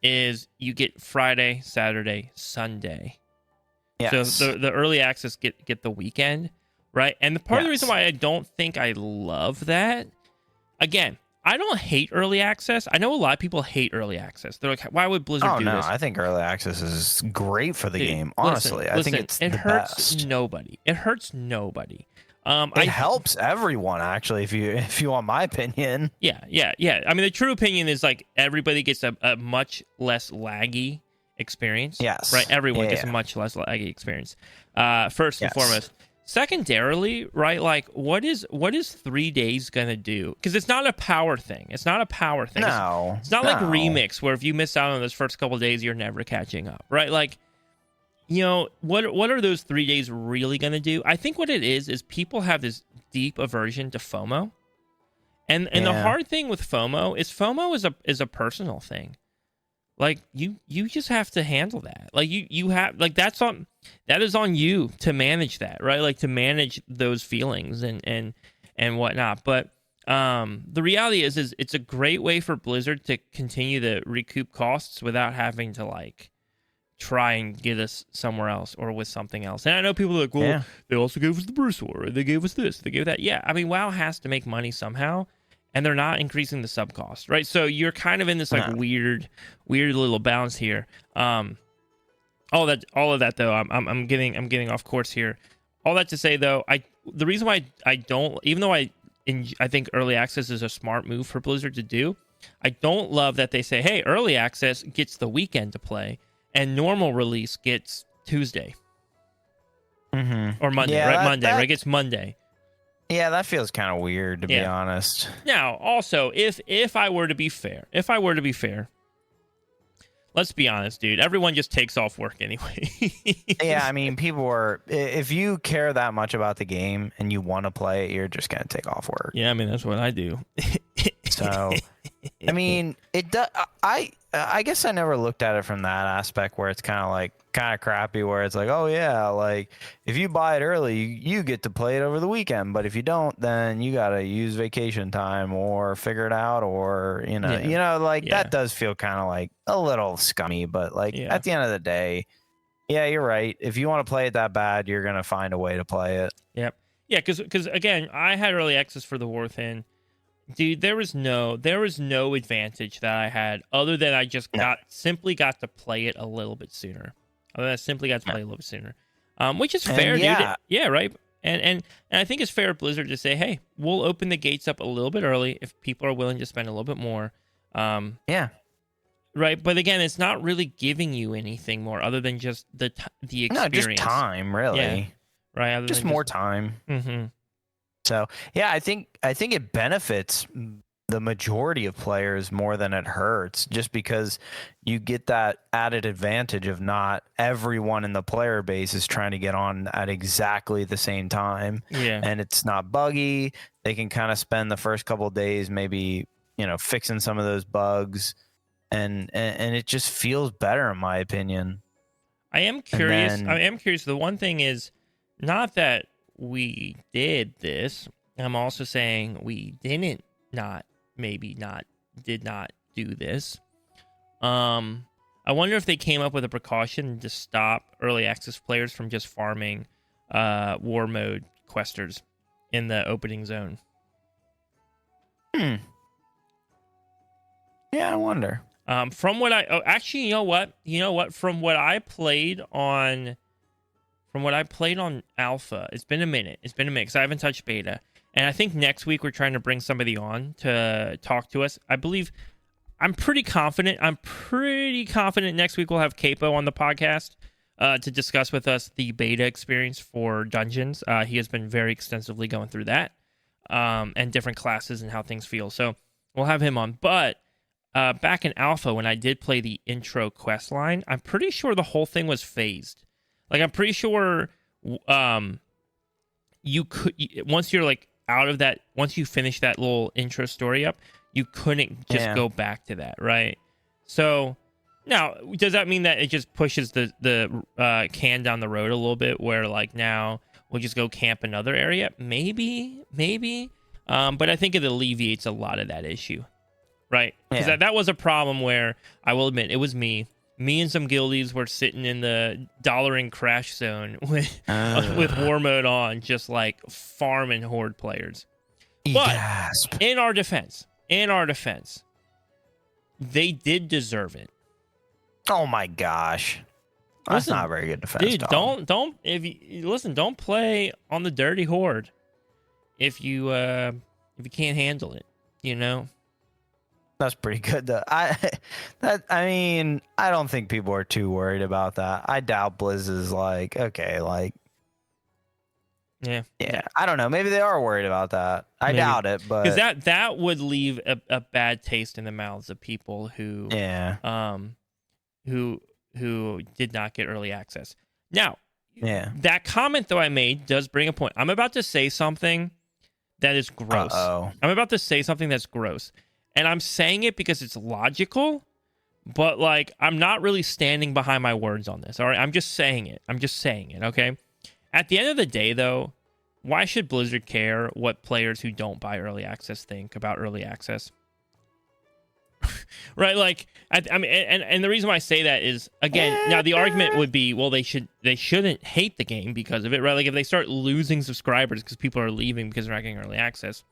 is you get Friday, Saturday, Sunday. Yes. So the early access get the weekend, right? And the part of the reason why I don't think I love that, again, I don't hate early access. I know a lot of people hate early access. They're like, why would Blizzard do this? I think early access is great for the game. Honestly, I think it hurts best. nobody. It hurts nobody. It helps everyone, actually, if you want my opinion. Yeah. I mean, the true opinion is like everybody gets a much less laggy experience. Yes. Right? Everyone gets a much less laggy experience. First and foremost. Secondarily, right, like what is 3 days gonna do? Because it's not a power thing. It's not a power thing. No. It's not like Remix, where if you miss out on those first couple of days, you're never catching up. Right? Like, you know, what are those 3 days really gonna do? I think what it is people have this deep aversion to FOMO. And the hard thing with FOMO is a personal thing. Like you just have to handle that. Like you have, like that is on you to manage that, right? Like to manage those feelings and whatnot. But the reality is it's a great way for Blizzard to continue to recoup costs without having to like try and get us somewhere else or with something else. And I know people are like, well, they also gave us the Bruce War, they gave us this, they gave that. Yeah, I mean, WoW has to make money somehow. And they're not increasing the sub cost, right? So you're kind of in this like weird little balance here. All of that though, I'm getting off course here. All that to say though, the reason why I don't, even though I think early access is a smart move for Blizzard to do, I don't love that they say, hey, early access gets the weekend to play, and normal release gets Tuesday or Monday, right? Monday, right? It gets Monday. Yeah, that feels kind of weird, to be honest. Now, also, if I were to be fair, let's be honest, dude. Everyone just takes off work anyway. Yeah, I mean, if you care that much about the game and you want to play it, you're just going to take off work. Yeah, I mean, that's what I do. So, I mean, it does. I guess I never looked at it from that aspect where it's kind of crappy, where it's like, oh yeah, like if you buy it early, you get to play it over the weekend, but if you don't, then you got to use vacation time or figure it out, or that does feel kind of like a little scummy, but like at the end of the day, yeah, you're right. If you want to play it that bad, you're going to find a way to play it. Yep. Yeah, because again, I had early access for the War Thin. Dude, there was no advantage that I had other than I just simply got to play it a little bit sooner. Which is fair, dude. Yeah, right. And I think it's fair of Blizzard to say, hey, we'll open the gates up a little bit early if people are willing to spend a little bit more. Right, but again, it's not really giving you anything more other than just the experience. No, just time, really. Yeah. Right, just more time. Mm-hmm. So yeah, I think it benefits the majority of players more than it hurts, just because you get that added advantage of not everyone in the player base is trying to get on at exactly the same time. Yeah, and it's not buggy. They can kind of spend the first couple of days maybe fixing some of those bugs, and it just feels better in my opinion. I am curious. The one thing is not that we did this. I'm also saying we did not do this. I wonder if they came up with a precaution to stop early access players from just farming war mode questers in the opening zone. Yeah, I wonder. From what actually, you know what? From what I played on alpha, it's been a minute because I haven't touched beta. And I think next week we're trying to bring somebody on to talk to us. I'm pretty confident next week we'll have Capo on the podcast to discuss with us the beta experience for dungeons. He has been very extensively going through that and different classes and how things feel. So we'll have him on. But back in alpha, when I did play the intro quest line, I'm pretty sure the whole thing was phased. Like, I'm pretty sure you could, once you're like out of that, once you finish that little intro story up, you couldn't just go back to that, right? So now, does that mean that it just pushes the can down the road a little bit, where like now we'll just go camp another area? Maybe. But I think it alleviates a lot of that issue. right? Because Yeah. that was a problem where I will admit it was me. Me and some guildies were sitting in the dollaring crash zone with war mode on, just like farming horde players. But Gasp. in our defense, they did deserve it. Oh my gosh. That's not a very good defense, dude. dog. Don't play on the dirty horde if you can't handle it, you know. That's pretty good though. I mean, I don't think people are too worried about that. I doubt Blizz is like, okay, like yeah. I don't know. Maybe they are worried about that. I doubt it, but because that would leave a bad taste in the mouths of people who who did not get early access. Now, that comment though I made does bring a point. I'm about to say something that is gross. I'm about to say something that's gross. And I'm saying it because it's logical, but like I'm not really standing behind my words on this. All right, I'm just saying it. Okay. At the end of the day, though, why should Blizzard care what players who don't buy early access think about early access? Right? Like, I mean, and the reason why I say that is, again, now the argument would be, well, they shouldn't hate the game because of it, right? Like if they start losing subscribers because people are leaving because they're not getting early access,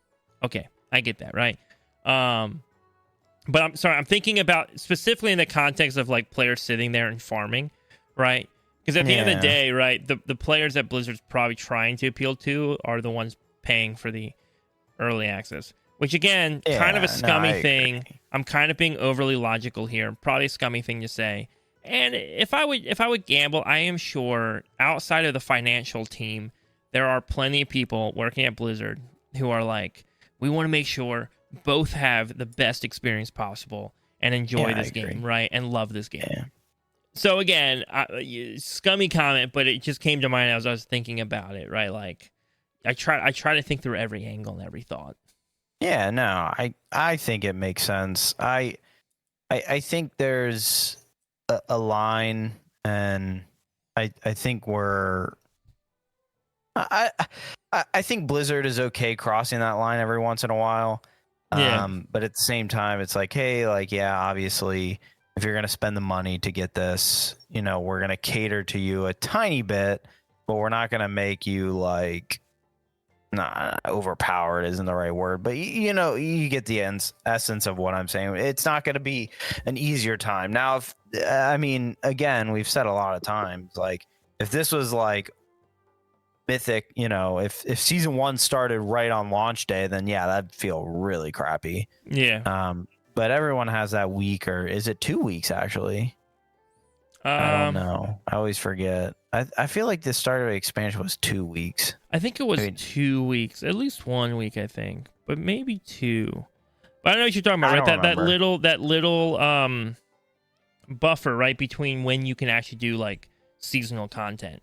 okay, I get that, right? But I'm sorry, I'm thinking about specifically in the context of like players sitting there and farming, right? Because at the end of the day, right, the players that Blizzard's probably trying to appeal to are the ones paying for the early access, which again, kind of a scummy thing. I'm kind of being overly logical here, probably a scummy thing to say. And if I would gamble, I am sure outside of the financial team, there are plenty of people working at Blizzard who are like, we want to make sure both have the best experience possible and enjoy this game, right? And love this game. Yeah. So again, scummy comment, but it just came to mind as I was thinking about it, right? Like, I try to think through every angle and every thought. Yeah, no, I think it makes sense. I think there's a line, and I think I think Blizzard is okay crossing that line every once in a while. But at the same time, it's like, hey, like, yeah, obviously, if you're going to spend the money to get this, you know, we're going to cater to you a tiny bit, but we're not going to make you like, overpowered isn't the right word, but you know, you get the essence of what I'm saying. It's not going to be an easier time. Now, I mean, again, we've said a lot of times, like, if this was like Mythic, you know, if season 1 started right on launch day, then yeah, that'd feel really crappy. Yeah. But everyone has that week, or is it 2 weeks actually? I don't know. I always forget. I feel like the start of the expansion was 2 weeks. I think it was 2 weeks, at least 1 week, I think, but maybe 2. But I know what you're talking about, right? That little buffer, right, between when you can actually do like seasonal content.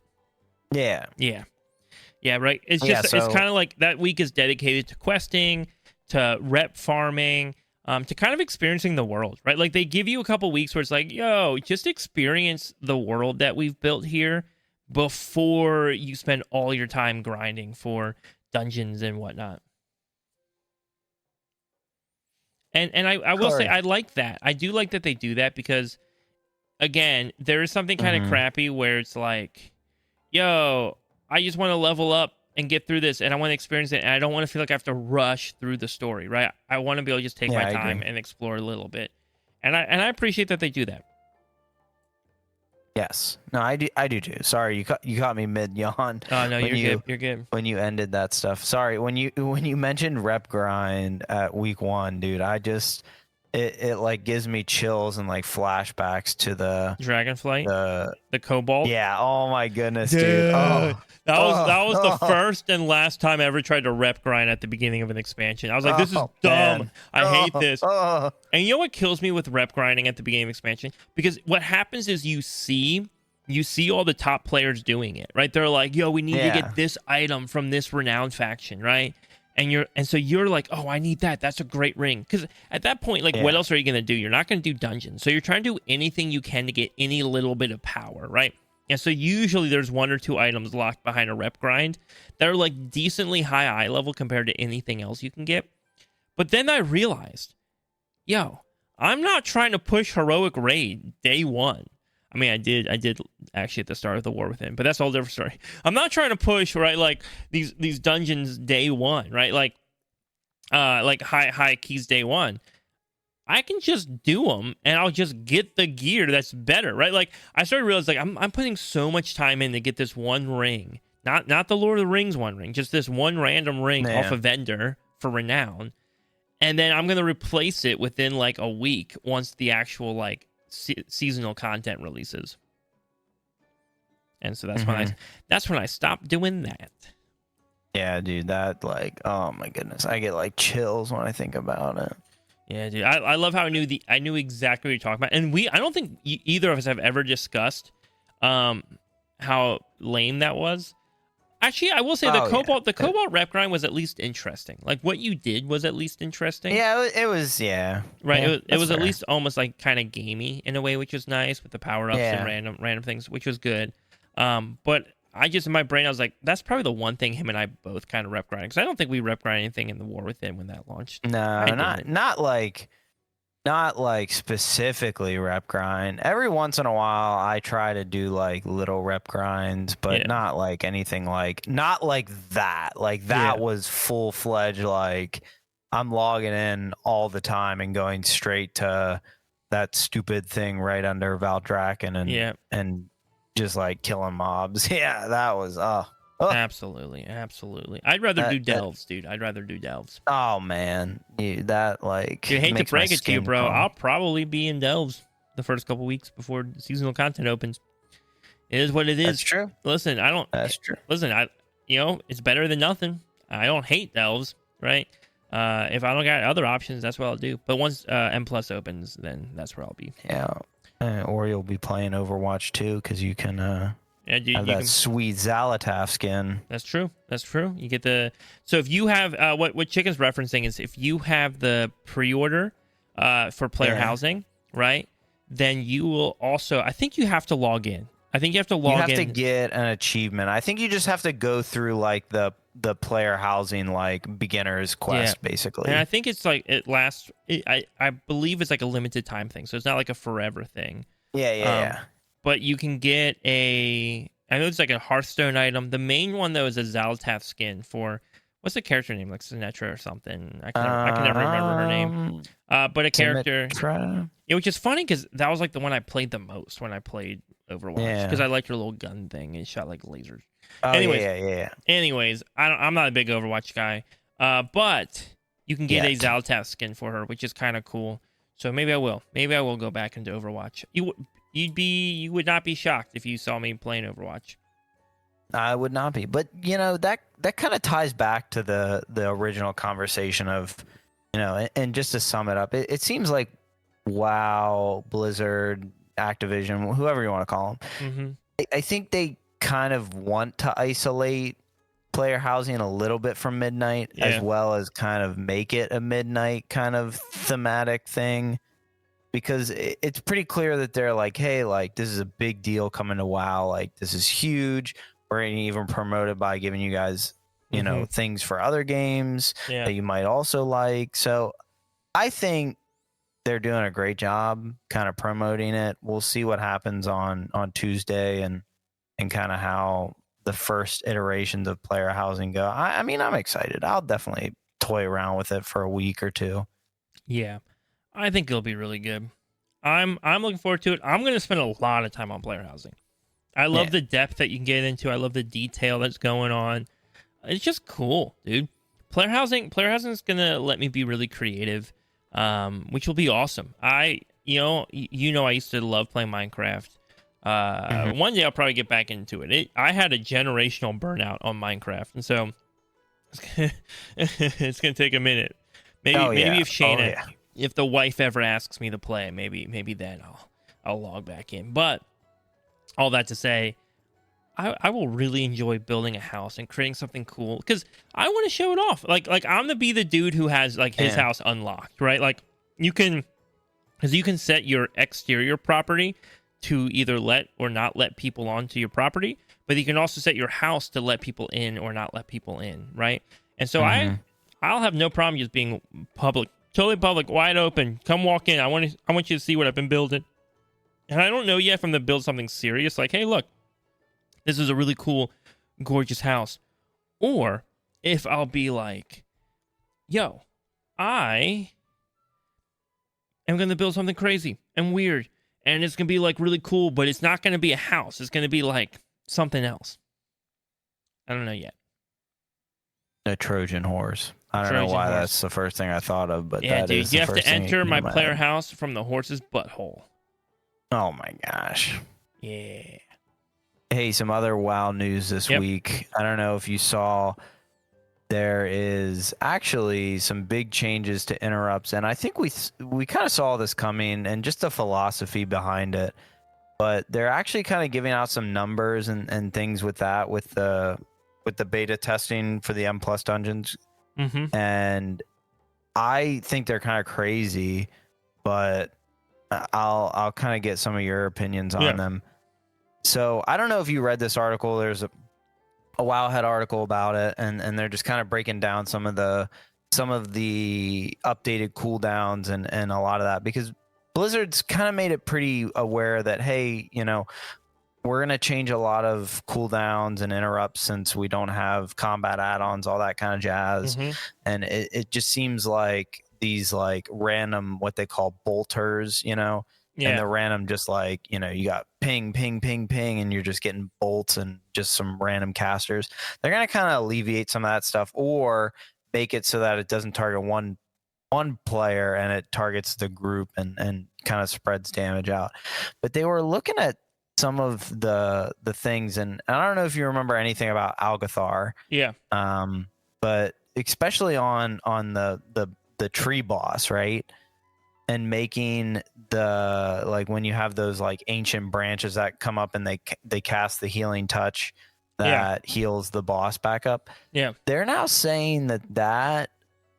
Yeah. Yeah, right. It's just it's kind of like that week is dedicated to questing, to rep farming, to kind of experiencing the world, right? Like they give you a couple weeks where it's like, yo, just experience the world that we've built here before you spend all your time grinding for dungeons and whatnot. And I will say I like that. I do like that they do that because, again, there is something kind of crappy where it's like, yo, I just want to level up and get through this, and I want to experience it, and I don't want to feel like I have to rush through the story, right? I want to be able to just take my time and explore a little bit, and I appreciate that they do that. Yes, no, I do too. Sorry, you caught me mid yawn. Oh no, you're good. When you ended that stuff, sorry. When you mentioned rep grind at week 1, dude, it like gives me chills and like flashbacks to the Dragonflight, the Cobalt. Yeah. Oh my goodness, dude. Oh. That was the first and last time I ever tried to rep grind at the beginning of an expansion. I was like, this is dumb. Man. I hate this. And you know what kills me with rep grinding at the beginning of expansion? Because what happens is you see all the top players doing it, right? They're like, yo, we need to get this item from this renowned faction, right? And so you're like, oh, I need that. That's a great ring. Because at that point, like, what else are you going to do? You're not going to do dungeons. So you're trying to do anything you can to get any little bit of power, right? And so usually there's 1 or 2 items locked behind a rep grind that are like decently high eye level compared to anything else you can get. But then I realized yo, I'm not trying to push heroic raid day one. I mean, I did actually at the start of the war within, but that's a whole different story. I'm not trying to push, right, like these dungeons day one, right, like high keys day one. I can just do them, and I'll just get the gear that's better, right? Like, I started realizing, like, I'm putting so much time in to get this one ring, not the Lord of the Rings one ring, just this one random ring off a vendor for renown, and then I'm gonna replace it within like a week once the actual like seasonal content releases, and so that's when I stopped doing that. Yeah, dude, that like, oh my goodness, I get like chills when I think about it. Yeah, dude, I love how I knew exactly what you're talking about, and I don't think either of us have ever discussed how lame that was. Actually, I will say the Cobalt rep grind was at least interesting. Like, what you did was at least interesting. Yeah, it was. Yeah, right. Yeah, it was at least almost like kind of gamey in a way, which was nice with the power ups and random things, which was good. But I just in my brain I was like, that's probably the one thing him and I both kind of rep grinded, because I don't think we rep grind anything in the War Within when that launched. No, not like specifically rep grind. Every once in a while I try to do like little rep grinds, but not like anything not like that. Like that was full-fledged, like I'm logging in all the time and going straight to that stupid thing right under Valdraken and just like killing mobs. Yeah, that was Absolutely. I'd rather do delves, dude. I'd rather do delves. Oh man, that like. I hate to break it to you, bro. I'll probably be in delves the first couple weeks before seasonal content opens. It is what it is. That's true. Listen, That's true. Listen, it's better than nothing. I don't hate delves, right? If I don't got other options, that's what I'll do. But once M Plus opens, then that's where I'll be. Yeah, or you'll be playing Overwatch too, because you can. Have that sweet Zalatath skin. That's true. You get so if you have what Chicken's referencing is if you have the pre-order for player housing, right? Then you will also, I think you have to log in. I think you have to log in. You have to get an achievement. I think you just have to go through like the player housing like beginner's quest basically. And I think it's like it lasts. I believe it's like a limited time thing, so it's not like a forever thing. Yeah. But you can get I know it's like a Hearthstone item. The main one, though, is a Zalatath skin for, what's the character name? Like Sinatra or something. I can never remember her name. But a character. Which is funny because that was like the one I played the most when I played Overwatch. Because I liked her little gun thing. It shot like lasers. Anyways, I'm not a big Overwatch guy. But you can get a Zalatath skin for her, which is kind of cool. So maybe I will. Maybe I will go back into Overwatch. You would not be shocked if you saw me playing Overwatch. I would not be, but that kind of ties back to the original conversation of, and just to sum it up, it seems like WoW, Blizzard, Activision, whoever you want to call them, I think they kind of want to isolate player housing a little bit from Midnight, as well as kind of make it a Midnight kind of thematic thing. Because it's pretty clear that they're like, hey, like, this is a big deal coming to WoW. Like, this is huge. We're going to even promote it by giving you guys, things for other games that you might also like. So I think they're doing a great job kind of promoting it. We'll see what happens on Tuesday and kind of how the first iterations of player housing go. I mean, I'm excited. I'll definitely toy around with it for a week or two. Yeah. I think it'll be really good. I'm looking forward to it. I'm going to spend a lot of time on player housing. I love the depth that you can get into. I love the detail that's going on. It's just cool, dude. Player housing is going to let me be really creative, which will be awesome. I used to love playing Minecraft. One day I'll probably get back into it. I had a generational burnout on Minecraft, and so it's going to take a minute. Maybe if Shayna... If the wife ever asks me to play, maybe then I'll log back in. But all that to say, I will really enjoy building a house and creating something cool because I want to show it off. Like I'm to be the dude who has like his house unlocked, right? Like you can set your exterior property to either let or not let people onto your property, but you can also set your house to let people in or not let people in, right? And so I'll have no problem just being public totally public, wide open. Come walk in. I want you to see what I've been building. And I don't know yet if I'm going to build something serious, like, hey, look, this is a really cool, gorgeous house. Or if I'll be like, yo, I am going to build something crazy and weird. And it's going to be like really cool, but it's not going to be a house. It's going to be like something else. I don't know yet. A Trojan horse. I don't know why that's the first thing I thought of, but yeah, that dude, is you the have first to thing enter that my came to player head. house from the horse's butthole. Oh my gosh. Yeah. Hey, some other WoW news this week. I don't know if you saw, there is actually some big changes to interrupts, and I think we kind of saw this coming and just the philosophy behind it. But they're actually kind of giving out some numbers and things with that, with the beta testing for the M+ dungeons. Mm-hmm. And I think they're kind of crazy, but I'll kind of get some of your opinions on them. So I don't know if you read this article. There's a Wowhead article about it, and they're just kind of breaking down some of the updated cooldowns and a lot of that, because Blizzard's kind of made it pretty aware that, hey, you know, we're going to change a lot of cooldowns and interrupts since we don't have combat add-ons, all that kind of jazz. Mm-hmm. And it just seems like these like random, what they call bolters, you know, and the random, just like, you know, you got ping, ping, ping, ping, and you're just getting bolts and just some random casters. They're going to kind of alleviate some of that stuff, or make it so that it doesn't target one player and it targets the group and kind of spreads damage out. But they were looking at some of the things, and I don't know if you remember anything about Algathar. Yeah. But especially on the tree boss, right? And making the, like, when you have those like ancient branches that come up and they cast the healing touch that heals the boss back up. Yeah. They're now saying that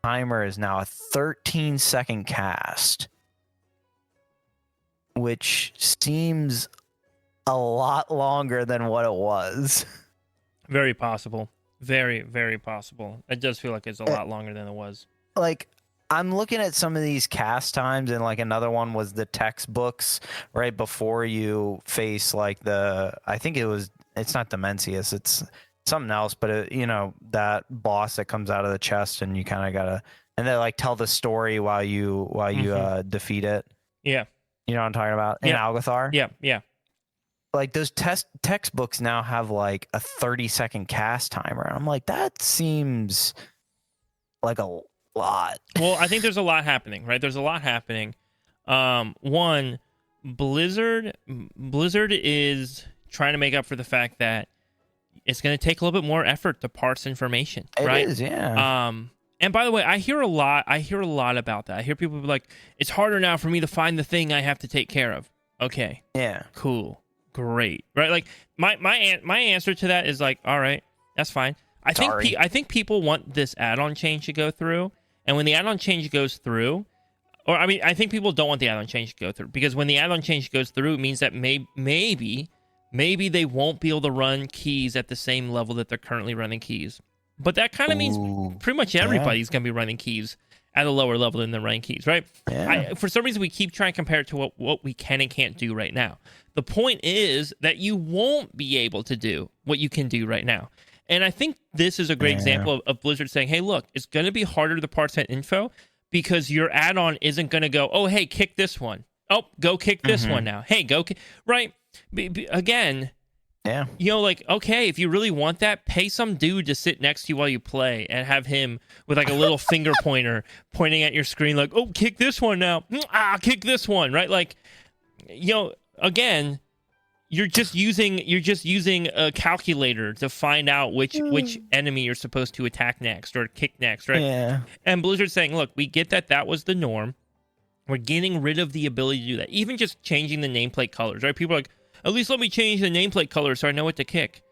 timer is now a 13-second cast, which seems a lot longer than what it was. Very possible. Very, very possible. It does feel like it's a lot longer than it was. Like, I'm looking at some of these cast times, and like another one was the textbooks right before you face like I think it's not Demencius, it's something else, but you know, that boss that comes out of the chest, and you kind of gotta, and they like tell the story while you defeat it. Yeah. You know what I'm talking about? In Algathar? Yeah, yeah. Like those textbooks now have like a 30-second cast timer. I'm like, that seems like a lot. Well, I think there's a lot happening, right? There's a lot happening. One, Blizzard is trying to make up for the fact that it's going to take a little bit more effort to parse information, right? It is, yeah. And by the way, I hear a lot about that. I hear people be like, it's harder now for me to find the thing I have to take care of. Okay. Yeah. Cool. Great. Right? Like my answer to that is like, all right, that's fine. I think people want this add-on change to go through, and when the add-on change goes through, or I mean, I think people don't want the add-on change to go through, because when the add-on change goes through, it means that maybe they won't be able to run keys at the same level that they're currently running keys. But that kind of means pretty much everybody's going to be running keys at a lower level than they're running keys, right? Yeah. For some reason, we keep trying to compare it to what we can and can't do right now. The point is that you won't be able to do what you can do right now. And I think this is a great example of Blizzard saying, hey, look, it's going to be harder to parse that info because your add-on isn't going to go, oh, hey, kick this one. Oh, go kick this one now. Hey, go kick. Right? Again, you know, like, okay, if you really want that, pay some dude to sit next to you while you play and have him with like a little finger pointer pointing at your screen like, oh, kick this one now. Kick this one, right? Like, you know, again, you're just using a calculator to find out which enemy you're supposed to attack next or kick next, right? Yeah. And Blizzard's saying, look, we get that was the norm. We're getting rid of the ability to do that. Even just changing the nameplate colors, right? People are like, at least let me change the nameplate color so I know what to kick.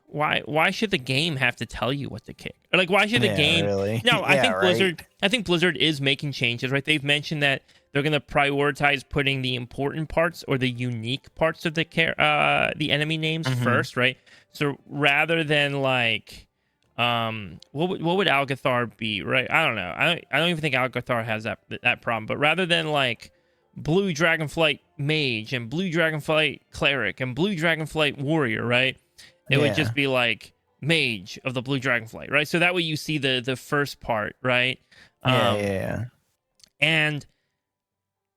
Why should the game have to tell you what to kick? Or like, why should the game? Really? No, I think Blizzard is making changes, right? They've mentioned that they're going to prioritize putting the important parts or the unique parts of the enemy names first, right? So rather than like What would Algathar be, right? I don't know. I don't even think Algathar has that problem. But rather than like blue Dragonflight Mage and blue Dragonflight Cleric and blue Dragonflight Warrior, right? It would just be like Mage of the blue Dragonflight, right? So that way you see the first part, right? Yeah. And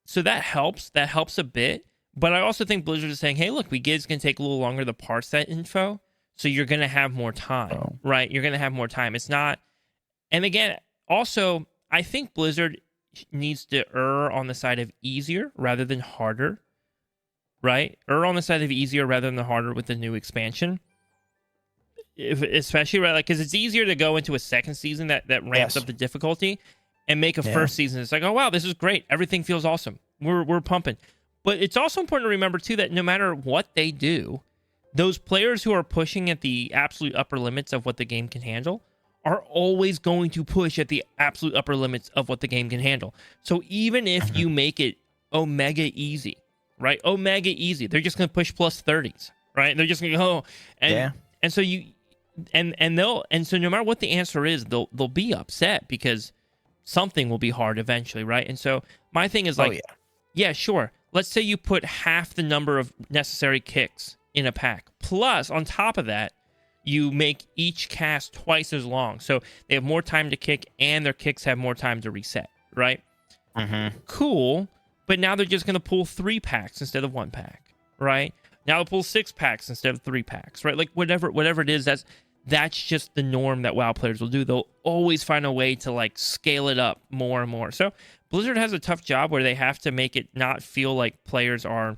so that helps. That helps a bit. But I also think Blizzard is saying, hey, look, we get it's going to take a little longer to parse that info. So you're going to have more time, right? You're going to have more time. It's not... And again, also, I think Blizzard needs to err on the side of easier rather than harder, right? Err on the side of easier rather than the harder with the new expansion. Especially, right? Like, because it's easier to go into a second season that ramps up the difficulty and make a first season. It's like, oh, wow, this is great. Everything feels awesome. We're pumping. But it's also important to remember, too, that no matter what they do, those players who are pushing at the absolute upper limits of what the game can handle are always going to push at the absolute upper limits of what the game can handle. So even if you make it Omega easy, right? Omega easy, they're just going to push plus 30s, right? They're just going to go, and so you, and so no matter what the answer is, they'll be upset because something will be hard eventually, right? And so my thing is like, yeah, sure. Let's say you put half the number of necessary kicks in a pack. Plus, on top of that, you make each cast twice as long. So they have more time to kick and their kicks have more time to reset, right? Cool. But now they're just going to pull 3 packs instead of 1 pack, right? Now they'll pull 6 packs instead of 3 packs, right? Like whatever it is, that's just the norm that WoW players will do. They'll always find a way to like scale it up more and more. So Blizzard has a tough job where they have to make it not feel like players are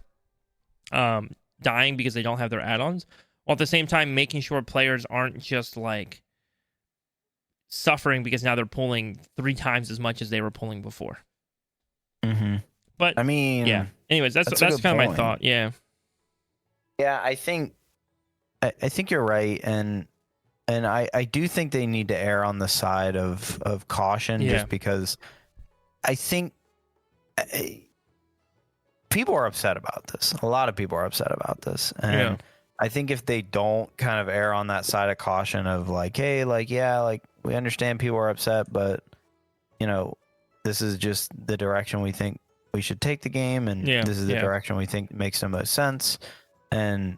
dying because they don't have their add-ons, while at the same time making sure players aren't just like suffering because now they're pulling 3 times as much as they were pulling before. But I mean, yeah. Anyways, that's kind of my thought. Yeah. I think you're right, and I do think they need to err on the side of caution, just because I think people are upset about this. A lot of people are upset about this, and I think if they don't kind of err on that side of caution of like, hey, like, yeah, like we understand people are upset, but you know, this is just the direction we think we should take the game, and this is the direction we think makes the most sense. And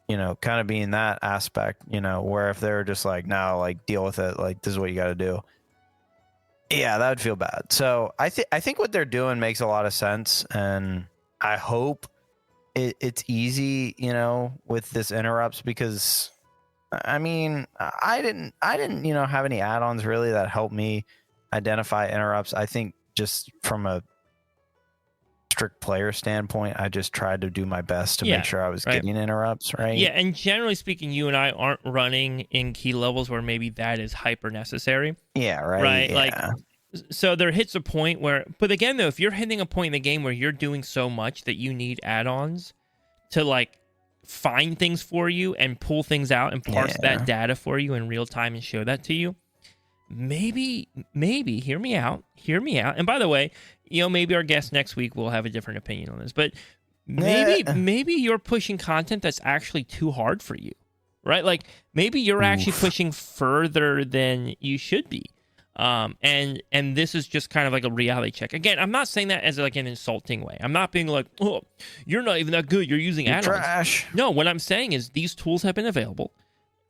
you know, kind of being that aspect, you know, where if they're just like, no, like deal with it, like this is what you got to do. Yeah, that would feel bad. So I think what they're doing makes a lot of sense, and I hope it's easy, you know, with this interrupts, because I mean, I didn't, you know, have any add-ons really that helped me identify interrupts. I think just from a strict player standpoint, I just tried to do my best to make sure I was getting interrupts, right? Yeah, and generally speaking, you and I aren't running in key levels where maybe that is hyper necessary. Yeah, right. Right? Yeah. Like, so there hits a point where, but again, though, if you're hitting a point in the game where you're doing so much that you need add-ons to like find things for you and pull things out and parse that data for you in real time and show that to you, maybe hear me out. And by the way, you know, maybe our guest next week will have a different opinion on this, but maybe you're pushing content that's actually too hard for you, right? Like maybe you're actually pushing further than you should be. And this is just kind of like a reality check. Again, I'm not saying that as like an insulting way. I'm not being like, oh, you're not even that good, you're using add-ons. Trash. No, what I'm saying is these tools have been available.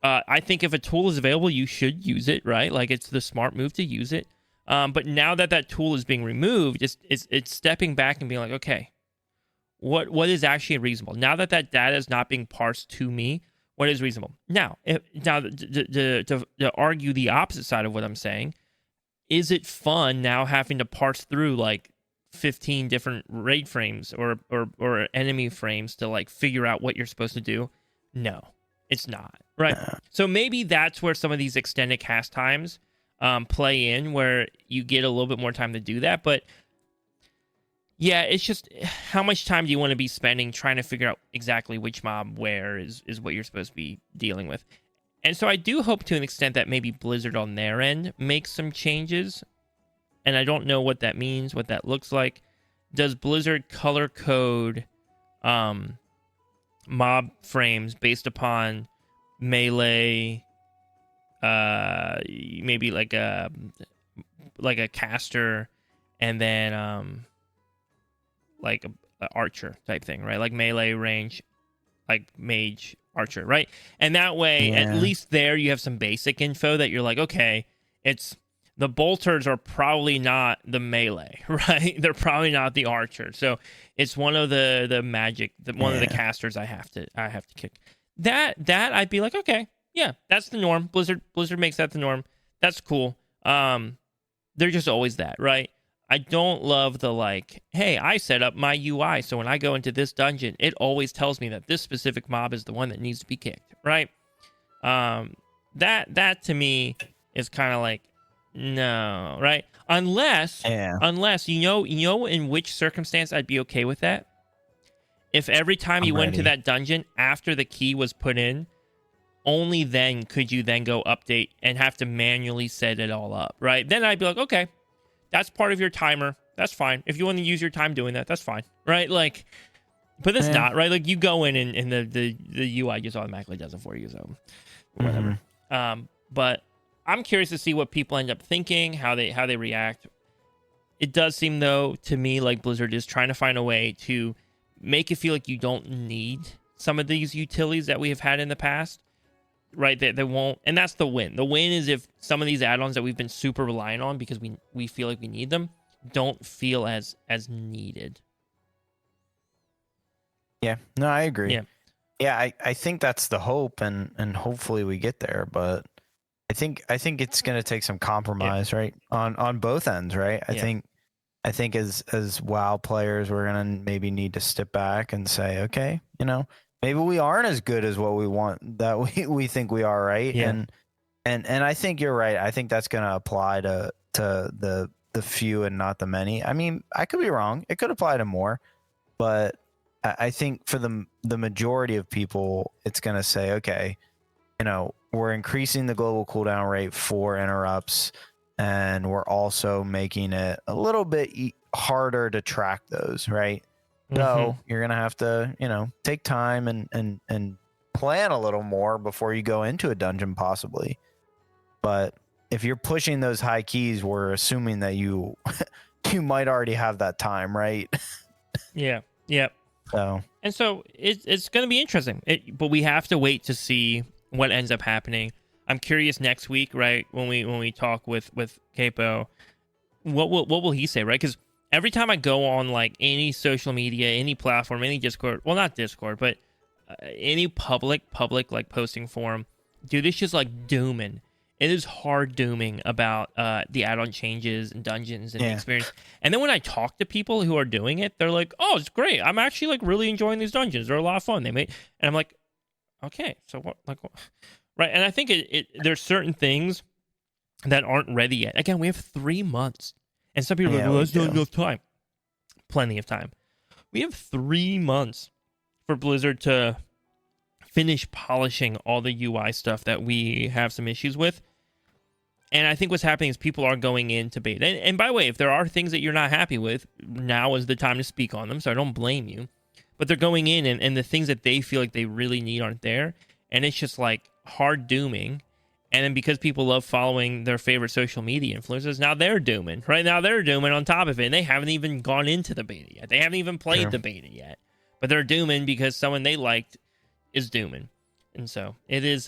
I think if a tool is available, you should use it, right? Like it's the smart move to use it. But now that tool is being removed, it's stepping back and being like, okay, what is actually reasonable? Now that data is not being parsed to me, what is reasonable? Now, to argue the opposite side of what I'm saying, is it fun now having to parse through like 15 different raid frames or enemy frames to like figure out what you're supposed to do? No, it's not, right? So maybe that's where some of these extended cast times play in, where you get a little bit more time to do that. But yeah, it's just how much time do you want to be spending trying to figure out exactly which mob where is what you're supposed to be dealing with. And so I do hope to an extent that maybe Blizzard on their end makes some changes. And I don't know what that means, what that looks like. Does Blizzard color code mob frames based upon melee maybe like a caster, and then like a archer type thing, right? Like melee range, like mage archer, right? And that way, at least there you have some basic info that you're like, okay, it's the bolters are probably not the melee, right? They're probably not the archer. So it's one of the magic, one of the casters I have to kick. That I'd be like, okay, yeah, that's the norm. Blizzard makes that the norm. That's cool. They're just always that, right? I don't love the like, hey, I set up my UI, so when I go into this dungeon, it always tells me that this specific mob is the one that needs to be kicked, right? That to me is kind of like, no, right? Unless you know in which circumstance I'd be okay with that. If every time you went into that dungeon after the key was put in, only then could you then go update and have to manually set it all up, right? Then I'd be like, okay, that's part of your timer. That's fine. If you want to use your time doing that, that's fine, right? Like, but that's not, right? Like, you go in and the UI just automatically does it for you, so whatever. But I'm curious to see what people end up thinking, how they react. It does seem, though, to me like Blizzard is trying to find a way to make it feel like you don't need some of these utilities that we have had in the past, right? They won't, and that's the win. The win is if some of these add-ons that we've been super reliant on because we feel like we need them don't feel as needed. Yeah, no, I agree. Yeah, I think that's the hope, and hopefully we get there. But I think it's going to take some compromise, right, on both ends, right? I think as WoW players, we're going to maybe need to step back and say, okay, maybe we aren't as good as what we want that we think we are, right? Yeah. And I think you're right. I think that's going to apply to the few and not the many. I mean, I could be wrong. It could apply to more, but I think for the majority of people, it's going to say, okay, we're increasing the global cooldown rate for interrupts, and we're also making it a little bit harder to track those, right? So you're going to have to, take time and plan a little more before you go into a dungeon, possibly. But if you're pushing those high keys, we're assuming that you might already have that time, right? Yeah. So it's going to be interesting, but we have to wait to see what ends up happening. I'm curious next week, right? When we talk with Capo, what will he say, right? Because every time I go on like any social media, any platform, any Discord, well, not Discord, but any public like posting forum, dude, it's just like dooming. It is hard dooming about the add-on changes and dungeons and the experience. And then when I talk to people who are doing it, they're like, "Oh, it's great. I'm actually like really enjoying these dungeons. They're a lot of fun." And I'm like, "Okay, so what?" Like, what? Right? And I think there's certain things that aren't ready yet. Again, we have 3 months, and some people are like, "Well, that's not enough time." Plenty of time. We have 3 months for Blizzard to finish polishing all the UI stuff that we have some issues with. And I think what's happening is people are going into beta. And by the way, if there are things that you're not happy with, now is the time to speak on them, so I don't blame you. But they're going in, and the things that they feel like they really need aren't there. And it's just like hard dooming. And then because people love following their favorite social media influencers, now they're dooming. Right now they're dooming on top of it. And they haven't even gone into the beta yet. They haven't even played the beta yet. But they're dooming because someone they liked is dooming. And so it is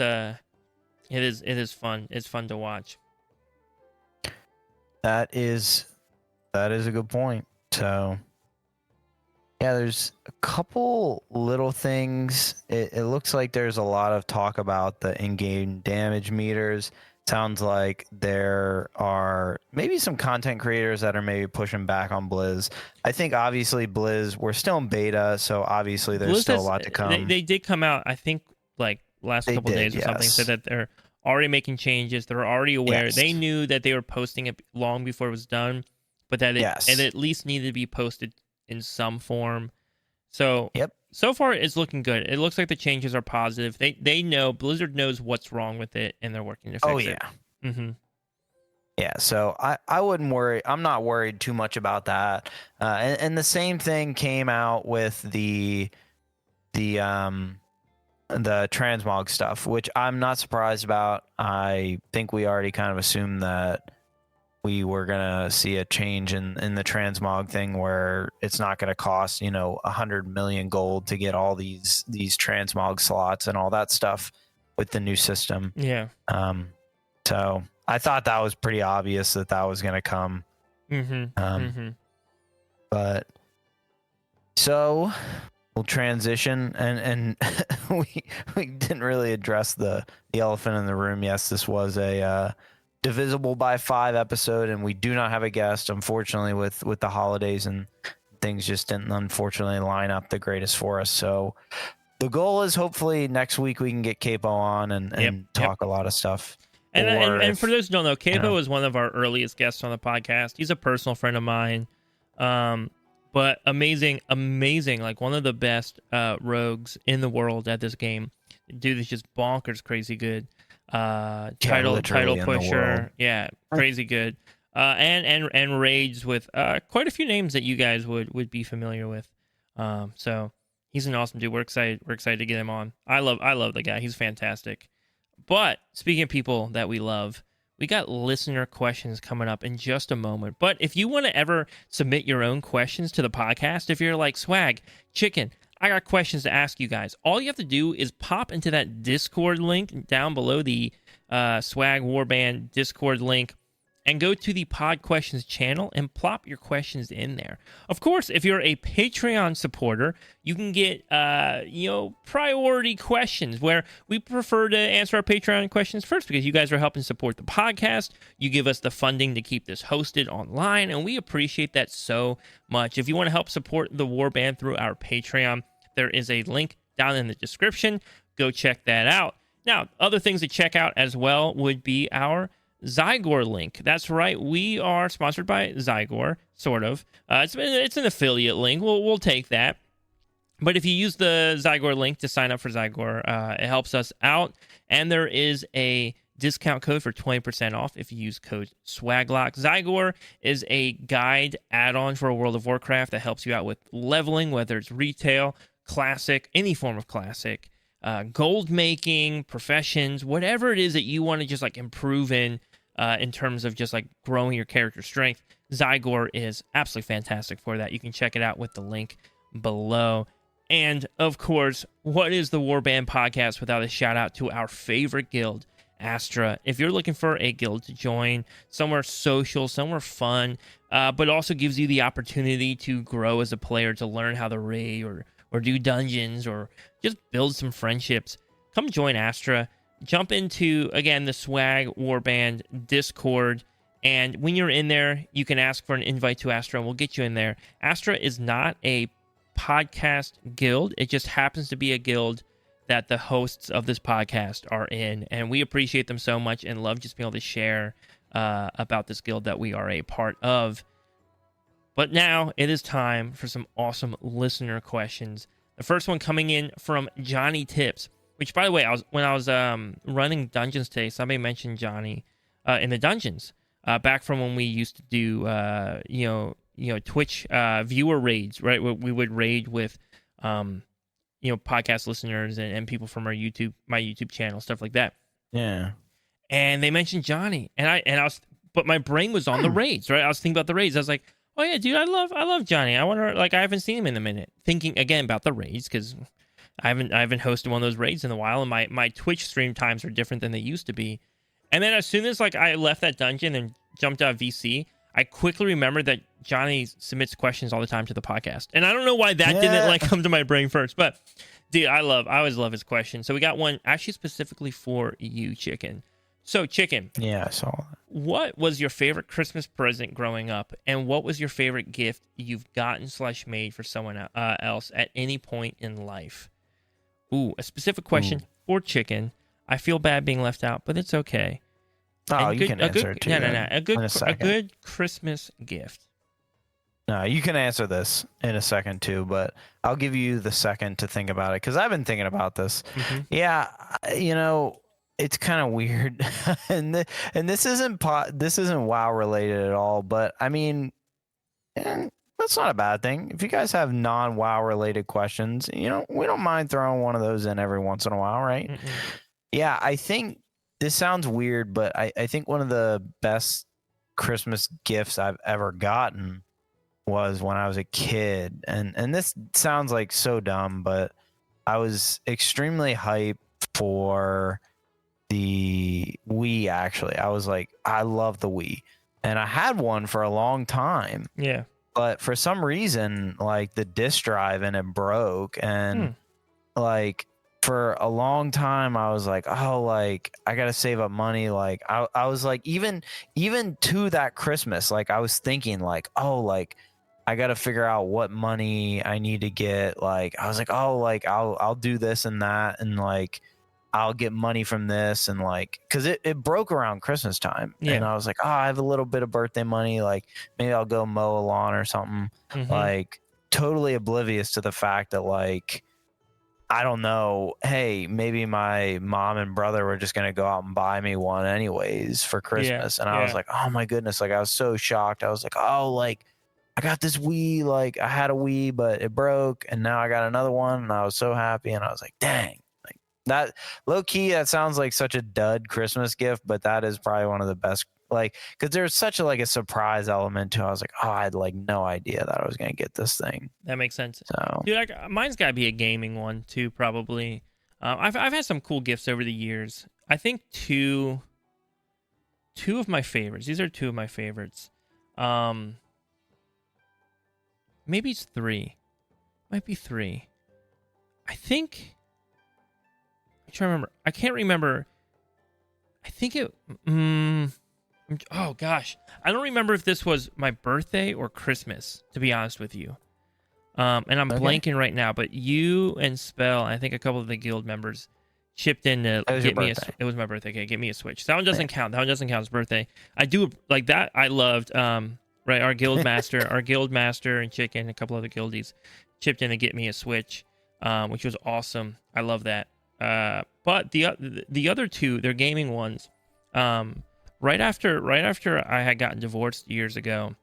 fun. It's fun to watch. That is a good point. So yeah, there's a couple little things. It looks like there's a lot of talk about the in-game damage meters. Sounds like there are maybe some content creators that are maybe pushing back on Blizz. I think obviously Blizz, we're still in beta, so obviously there's still a lot to come. They did come out, I think, like last couple days or something, said that they're already making changes. They're already aware. Yes. They knew that they were posting it long before it was done, but that it at least needed to be posted in some form. So so far it's looking good. It looks like the changes are positive. They know, Blizzard knows what's wrong with it, and they're working to fix it. Mm-hmm. Yeah, so I wouldn't worry. I'm not worried too much about that. And the same thing came out with the the transmog stuff, which I'm not surprised about. I think we already kind of assumed that we were gonna see a change in the transmog thing, where it's not gonna cost 100 million gold to get all these transmog slots and all that stuff with the new system. Yeah. So I thought that was pretty obvious that was gonna come. But so we'll transition, and we didn't really address the elephant in the room. Yes, this was a divisible by 5 episode, and we do not have a guest, unfortunately, with the holidays, and things just didn't unfortunately line up the greatest for us. So the goal is hopefully next week we can get Capo on and talk a lot of stuff. And for those who don't know, Capo is one of our earliest guests on the podcast. He's a personal friend of mine, but amazing, like one of the best rogues in the world at this game. Dude is just bonkers crazy good. Title pusher, crazy good. And raids with quite a few names that you guys would be familiar with. So he's an awesome dude. We're excited to get him on. I love the guy. He's fantastic. But speaking of people that we love, we got listener questions coming up in just a moment. But if you want to ever submit your own questions to the podcast, if you're like, Swag, Chicken, I got questions to ask you guys, all you have to do is pop into that Discord link down below, the Swag Warband Discord link, and go to the Pod Questions channel and plop your questions in there. Of course, if you're a Patreon supporter, you can get priority questions, where we prefer to answer our Patreon questions first because you guys are helping support the podcast. You give us the funding to keep this hosted online, and we appreciate that so much. If you want to help support the Warband through our Patreon, there is a link down in the description. Go check that out. Now, other things to check out as well would be our Zygor link. That's right. We are sponsored by Zygor, sort of. It's an affiliate link. We'll take that. But if you use the Zygor link to sign up for Zygor, it helps us out. And there is a discount code for 20% off if you use code SWAGLOCK. Zygor is a guide add-on for World of Warcraft that helps you out with leveling, whether it's retail, classic, any form of classic, gold making, professions, whatever it is that you want to just like improve in terms of just like growing your character strength. Zygor is absolutely fantastic for that. You can check it out with the link below. And of course, what is the Warband podcast without a shout out to our favorite guild, Astra? If you're looking for a guild to join, somewhere social, somewhere fun, but also gives you the opportunity to grow as a player, to learn how to raid or do dungeons or just build some friendships, come join Astra. Jump into, again, the Swag Warband Discord, and when you're in there, you can ask for an invite to Astra, and we'll get you in there. Astra is not a podcast guild. It just happens to be a guild that the hosts of this podcast are in, and we appreciate them so much and love just being able to share about this guild that we are a part of. But now it is time for some awesome listener questions. The first one coming in from Johnny Tips, which, by the way, when I was running dungeons today, somebody mentioned Johnny in the dungeons back from when we used to do Twitch viewer raids, right? We would raid with podcast listeners and people from my YouTube channel, stuff like that. Yeah. And they mentioned Johnny, and I was, but my brain was on the raids, right? I was thinking about the raids. I was like, oh yeah, dude, I love Johnny. I wonder, like, I haven't seen him in a minute. Thinking again about the raids, because I haven't hosted one of those raids in a while, and my Twitch stream times are different than they used to be. And then as soon as like I left that dungeon and jumped out of VC, I quickly remembered that Johnny submits questions all the time to the podcast, and I don't know why that didn't like come to my brain first. But dude, I always love his question. So we got one actually specifically for you, Chicken. So, Chicken. Yeah, I saw that. What was your favorite Christmas present growing up, and what was your favorite gift you've gotten / made for someone else at any point in life? Ooh, a specific question for Chicken. I feel bad being left out, but it's okay. Oh, you can answer it too. No. A good Christmas gift. No, you can answer this in a second too, but I'll give you the second to think about it because I've been thinking about this. Mm-hmm. Yeah, it's kind of weird, and this isn't WoW related at all. But I mean, that's not a bad thing. If you guys have non-WoW related questions, we don't mind throwing one of those in every once in a while, right? Mm-mm. Yeah, I think this sounds weird, but I think one of the best Christmas gifts I've ever gotten was when I was a kid. And this sounds like so dumb, but I was extremely hyped for the Wii, actually. I was like, I love the Wii. And I had one for a long time. Yeah. But for some reason, like the disk drive and it broke. And like for a long time, I was like, oh, like I got to save up money. Like I was like, even to that Christmas, like I was thinking like, oh, like I got to figure out what money I need to get. Like I was like, oh, like I'll do this and that. And like, I'll get money from this. And like, cause it broke around Christmas time. Yeah. And I was like, oh, I have a little bit of birthday money. Like maybe I'll go mow a lawn or something. Like totally oblivious to the fact that like, I don't know, hey, maybe my mom and brother were just going to go out and buy me one anyways for Christmas. And I was like, oh my goodness. Like I was so shocked. I was like, oh, like I got this Wii, like I had a Wii, but it broke and now I got another one. And I was so happy. And I was like, dang, like that low key, that sounds like such a dud Christmas gift, but that is probably one of the best. Like, because there's such a surprise element to it. I was like, oh, I had like no idea that I was gonna get this thing. That makes sense. So, dude, mine's got to be a gaming one too, probably. I've had some cool gifts over the years. I think two of my favorites. These are two of my favorites. Maybe it's three. Might be three. I think. I'm trying to remember. I can't remember. I think it. Oh gosh, I don't remember if this was my birthday or Christmas, to be honest with you. And I'm blanking right now, but you and Spell, I think a couple of the guild members chipped in to get me it was my birthday. Okay, get me a Switch. That one doesn't count. That one doesn't count as birthday. I do like that. I loved right, our guild master, and Chicken, and a couple other guildies chipped in to get me a Switch, which was awesome. I love that. But the other two, they're gaming ones. Right after I had gotten divorced years ago,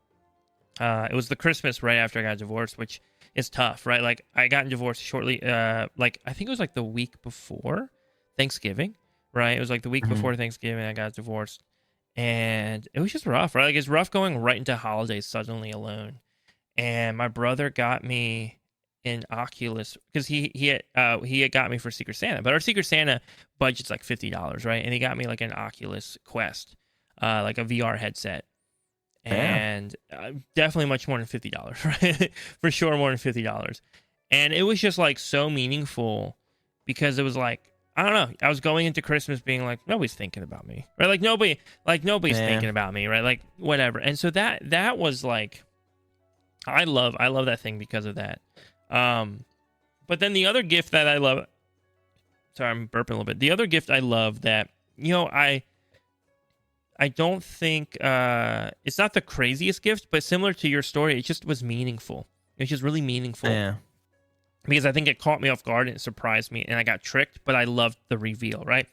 it was the Christmas right after I got divorced, which is tough, right? Like I got divorced shortly, like I think it was like the week before Thanksgiving, right? It was like the week before Thanksgiving I got divorced, and it was just rough, right? Like it's rough going right into holidays suddenly alone. And my brother got me an Oculus because he had got me for Secret Santa, but our Secret Santa budget's like $50, right? And he got me like an Oculus Quest. Like a VR headset, and definitely much more than $50, right? For sure, more than $50. And it was just like so meaningful because it was like, I don't know. I was going into Christmas being like, nobody's thinking about me, right? Like nobody's thinking about me, right? Like whatever. And so that was like, I love that thing because of that. But then the other gift that I love, sorry, I'm burping a little bit. The other gift I love that, I don't think it's not the craziest gift, but similar to your story, it just was meaningful. It was just really meaningful. Yeah. Because I think it caught me off guard and it surprised me, and I got tricked, but I loved the reveal, right?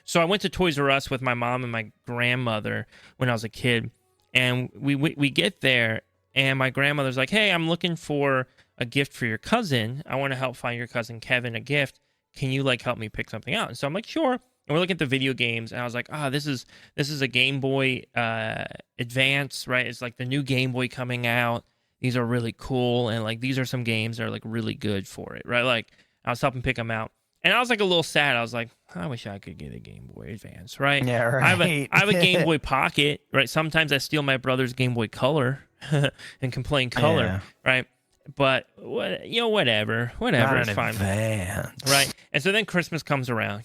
So I went to Toys R Us with my mom and my grandmother when I was a kid, and we get there, and my grandmother's like, "Hey, I'm looking for a gift for your cousin. I want to help find your cousin Kevin a gift. Can you help me pick something out?" And so I'm like, "Sure." And we're looking at the video games, and I was like, this is a Game Boy Advance, right? It's like the new Game Boy coming out. These are really cool, and these are some games that are really good for it, right? Like I was helping pick them out, and I was a little sad. I was like, I wish I could get a Game Boy Advance, right? Yeah, right. I have a Game Boy Pocket, right? Sometimes I steal my brother's Game Boy Color and can play in color, right? But whatever, it's fine, right? And so then Christmas comes around,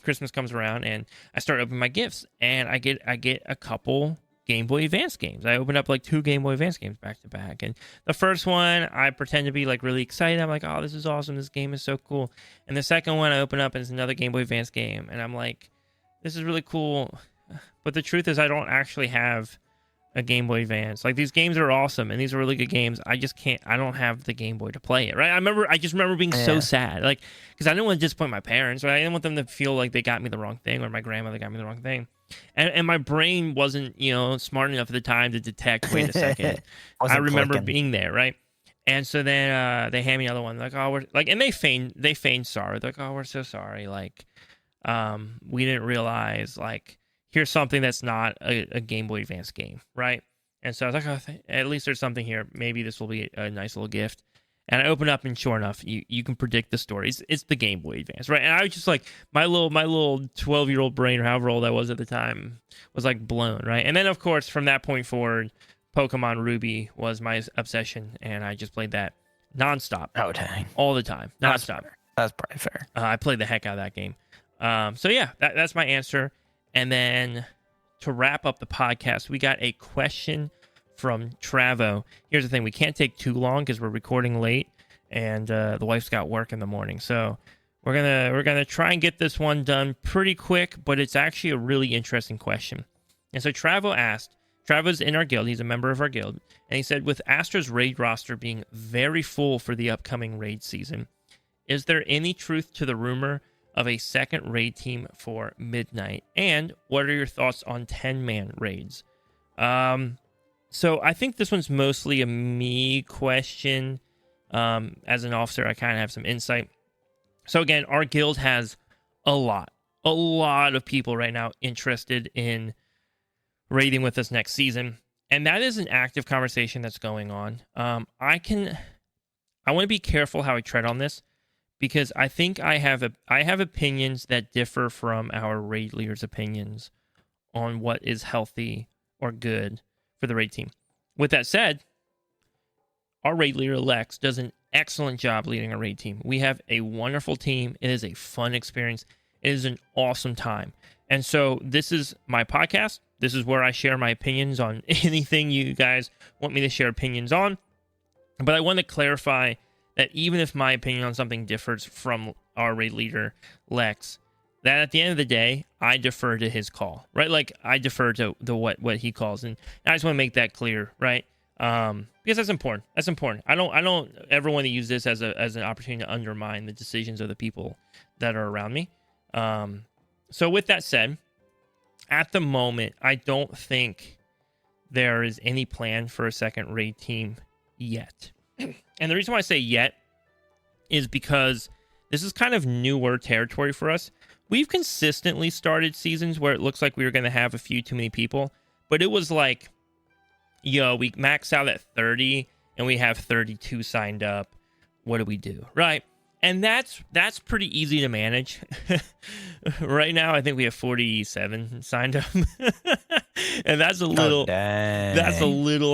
and I start opening my gifts, and I get a couple Game Boy Advance games. I opened up 2 Game Boy Advance games back to back, and the first one I pretend to be really excited. I'm like, oh, this is awesome, this game is so cool. And the second one I open up and it's another Game Boy Advance game, and I'm like, this is really cool, but the truth is I don't actually have a Game Boy Advance. These games are awesome and these are really good games. I don't have the Game Boy to play it, right? I just remember being so sad, because I didn't want to disappoint my parents, right? I didn't want them to feel like they got me the wrong thing, or my grandmother got me the wrong thing. And my brain wasn't, smart enough at the time to detect, wait a second. I remember being there, right? And so then they hand me another one, like, oh, we're like, and they feign sorrow. They're like, oh, we're so sorry. Like, we didn't realize, like, here's something that's not a Game Boy Advance game, right? And so I was like, oh, at least there's something here. Maybe this will be a nice little gift. And I open up, and sure enough, you can predict the story. It's the Game Boy Advance, right? And I was just like, my little 12-year-old brain, or however old I was at the time, was like blown, right? And then, of course, from that point forward, Pokemon Ruby was my obsession, and I just played that nonstop. Oh, dang. All the time. Nonstop. That's probably fair. I played the heck out of that game. So, yeah, that's my answer. And then to wrap up the podcast, we got a question from Travo. Here's the thing. We can't take too long because we're recording late, and the wife's got work in the morning. So we're gonna try and get this one done pretty quick, but it's actually a really interesting question. And so Travo asked, Travo's in our guild. He's a member of our guild. And he said, with Astra's raid roster being very full for the upcoming raid season, is there any truth to the rumor of a second raid team for Midnight? And what are your thoughts on 10-man raids? So I think this one's mostly a me question. As an officer, I kind of have some insight. So again, our guild has a lot of people right now interested in raiding with us next season, and that is an active conversation that's going on. I want to be careful how I tread on this, because I think I have opinions that differ from our raid leaders' opinions on what is healthy or good for the raid team. With that said, our raid leader Lex does an excellent job leading a raid team. We have a wonderful team. It is a fun experience. It is an awesome time. And so this is my podcast. This is where I share my opinions on anything you guys want me to share opinions on. But I want to clarify that even if my opinion on something differs from our raid leader, Lex, that at the end of the day, I defer to his call, right? Like, I defer to what he calls. And I just want to make that clear, right? Because that's important. That's important. I don't ever want to use this as an opportunity to undermine the decisions of the people that are around me. So with that said, at the moment, I don't think there is any plan for a second raid team yet. And the reason why I say yet is because this is kind of newer territory for us. We've consistently started seasons where it looks like we were going to have a few too many people, but it was like, we max out at 30 and we have 32 signed up. What do we do? Right. And that's pretty easy to manage. Right now, I think we have 47 signed up. And that's a little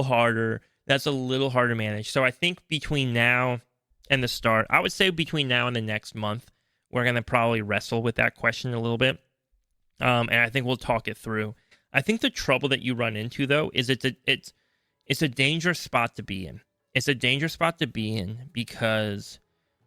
harder. That's a little harder to manage. So I think between now and the start, I would say between now and the next month, we're going to probably wrestle with that question a little bit. And I think we'll talk it through. I think the trouble that you run into, though, is it's a dangerous spot to be in. It's a dangerous spot to be in because,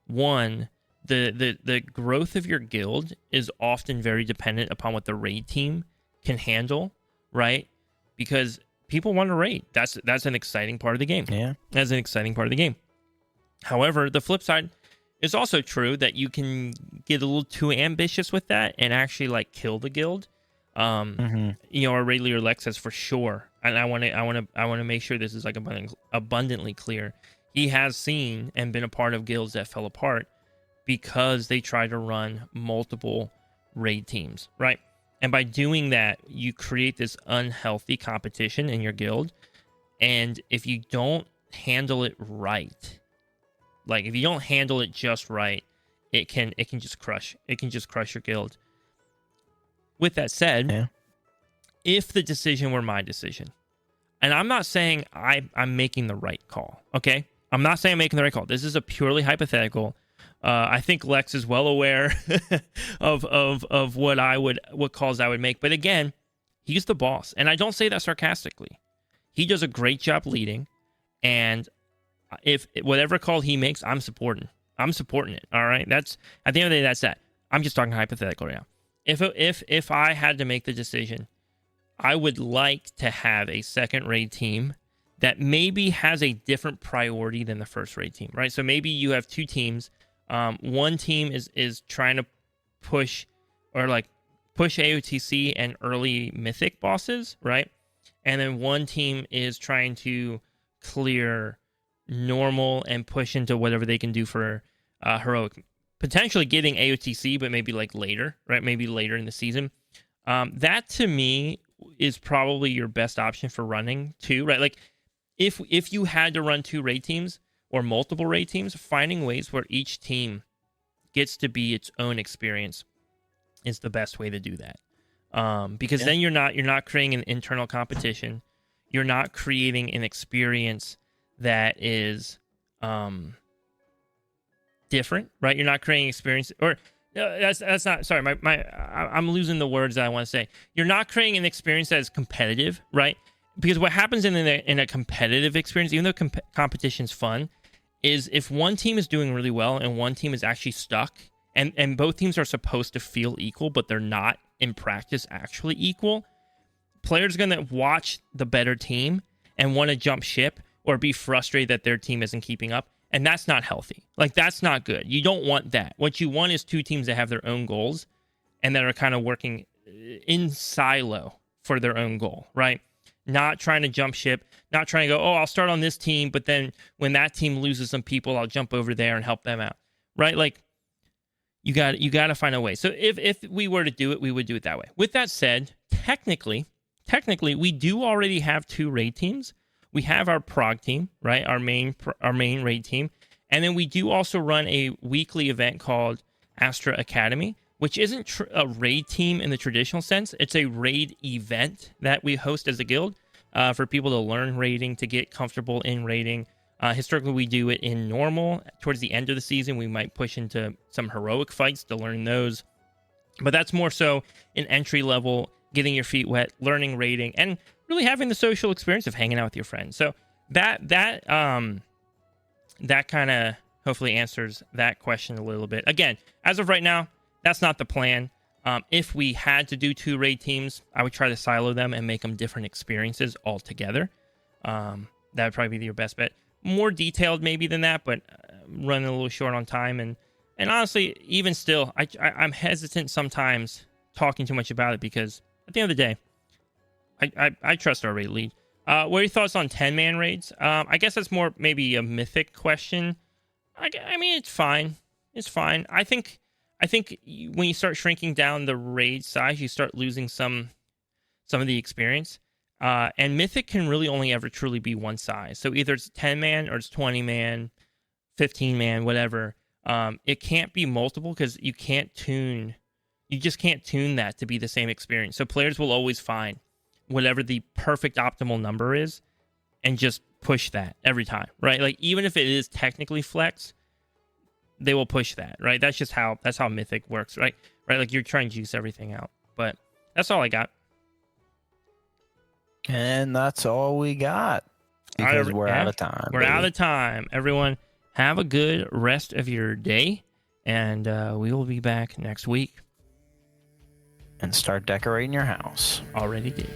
one, the growth of your guild is often very dependent upon what the raid team can handle, right? Because people want to raid. That's an exciting part of the game. Yeah. That's an exciting part of the game. However, the flip side is also true, that you can get a little too ambitious with that and actually like kill the guild. Our raid leader Lex says for sure, and I want to make sure this is like abundantly clear. He has seen and been a part of guilds that fell apart because they try to run multiple raid teams, right? And by doing that, you create this unhealthy competition in your guild. And if you don't handle it right, like if you don't handle it just right, it can just crush your guild. With that said, if the decision were my decision, and I'm not saying I'm making the right call, okay? I'm not saying I'm making the right call. This is a purely hypothetical. I think Lex is well aware of what calls I would make. But again, he's the boss, and I don't say that sarcastically. He does a great job leading, and if whatever call he makes, I'm supporting it. All right, that's at the end of the day. That's that. I'm just talking hypothetical right now. If I had to make the decision, I would like to have a second raid team that maybe has a different priority than the first raid team, right? So maybe you have two teams. One team is trying to push AOTC and early mythic bosses, right? And then one team is trying to clear normal and push into whatever they can do for heroic, potentially getting AOTC, but maybe like later, right? Maybe later in the season. That to me is probably your best option for running too, right? Like if you had to run 2 raid teams or multiple raid teams, finding ways where each team gets to be its own experience is the best way to do that. Because then you're not creating an internal competition. You're not creating an experience that is different, right? You're not creating experience, or no, that's not. Sorry, I'm losing the words that I want to say. You're not creating an experience that is competitive, right? Because what happens in a competitive experience, even though competition's fun, is if one team is doing really well and one team is actually stuck, and both teams are supposed to feel equal, but they're not in practice actually equal, players are going to watch the better team and want to jump ship or be frustrated that their team isn't keeping up. And that's not healthy. Like, that's not good. You don't want that. What you want is 2 teams that have their own goals and that are kind of working in silo for their own goal, right? Not trying to jump ship, not trying to go, oh, I'll start on this team, but then when that team loses some people, I'll jump over there and help them out, right? Like, you got to find a way. So if we were to do it, we would do it that way. With that said, technically, we do already have 2 raid teams. We have our prog team, right? Our main raid team. And then we do also run a weekly event called Astra Academy, which isn't a raid team in the traditional sense. It's a raid event that we host as a guild for people to learn raiding, to get comfortable in raiding. Historically, we do it in normal. Towards the end of the season, we might push into some heroic fights to learn those. But that's more so an entry level, getting your feet wet, learning raiding, and really having the social experience of hanging out with your friends. So that kind of hopefully answers that question a little bit. Again, as of right now, that's not the plan. If we had to do 2 raid teams, I would try to silo them and make them different experiences altogether. That would probably be your best bet. More detailed maybe than that, but running a little short on time. And honestly, even still, I'm hesitant sometimes talking too much about it because at the end of the day, I trust our raid lead. What are your thoughts on 10-man raids? I guess that's more maybe a mythic question. I mean, it's fine. It's fine. I think when you start shrinking down the raid size, you start losing some of the experience. And mythic can really only ever truly be one size. So either it's 10-man or it's 20-man, 15-man, whatever. It can't be multiple because you just can't tune that to be the same experience. So players will always find whatever the perfect optimal number is and just push that every time, right? Like, even if it is technically flex, they will push that, right? That's how mythic works, right? Like, you're trying to juice everything out. But that's all I got. And that's all we got because we're out of time. We're out of time. Everyone, have a good rest of your day, and we will be back next week. And start decorating your house. Already did.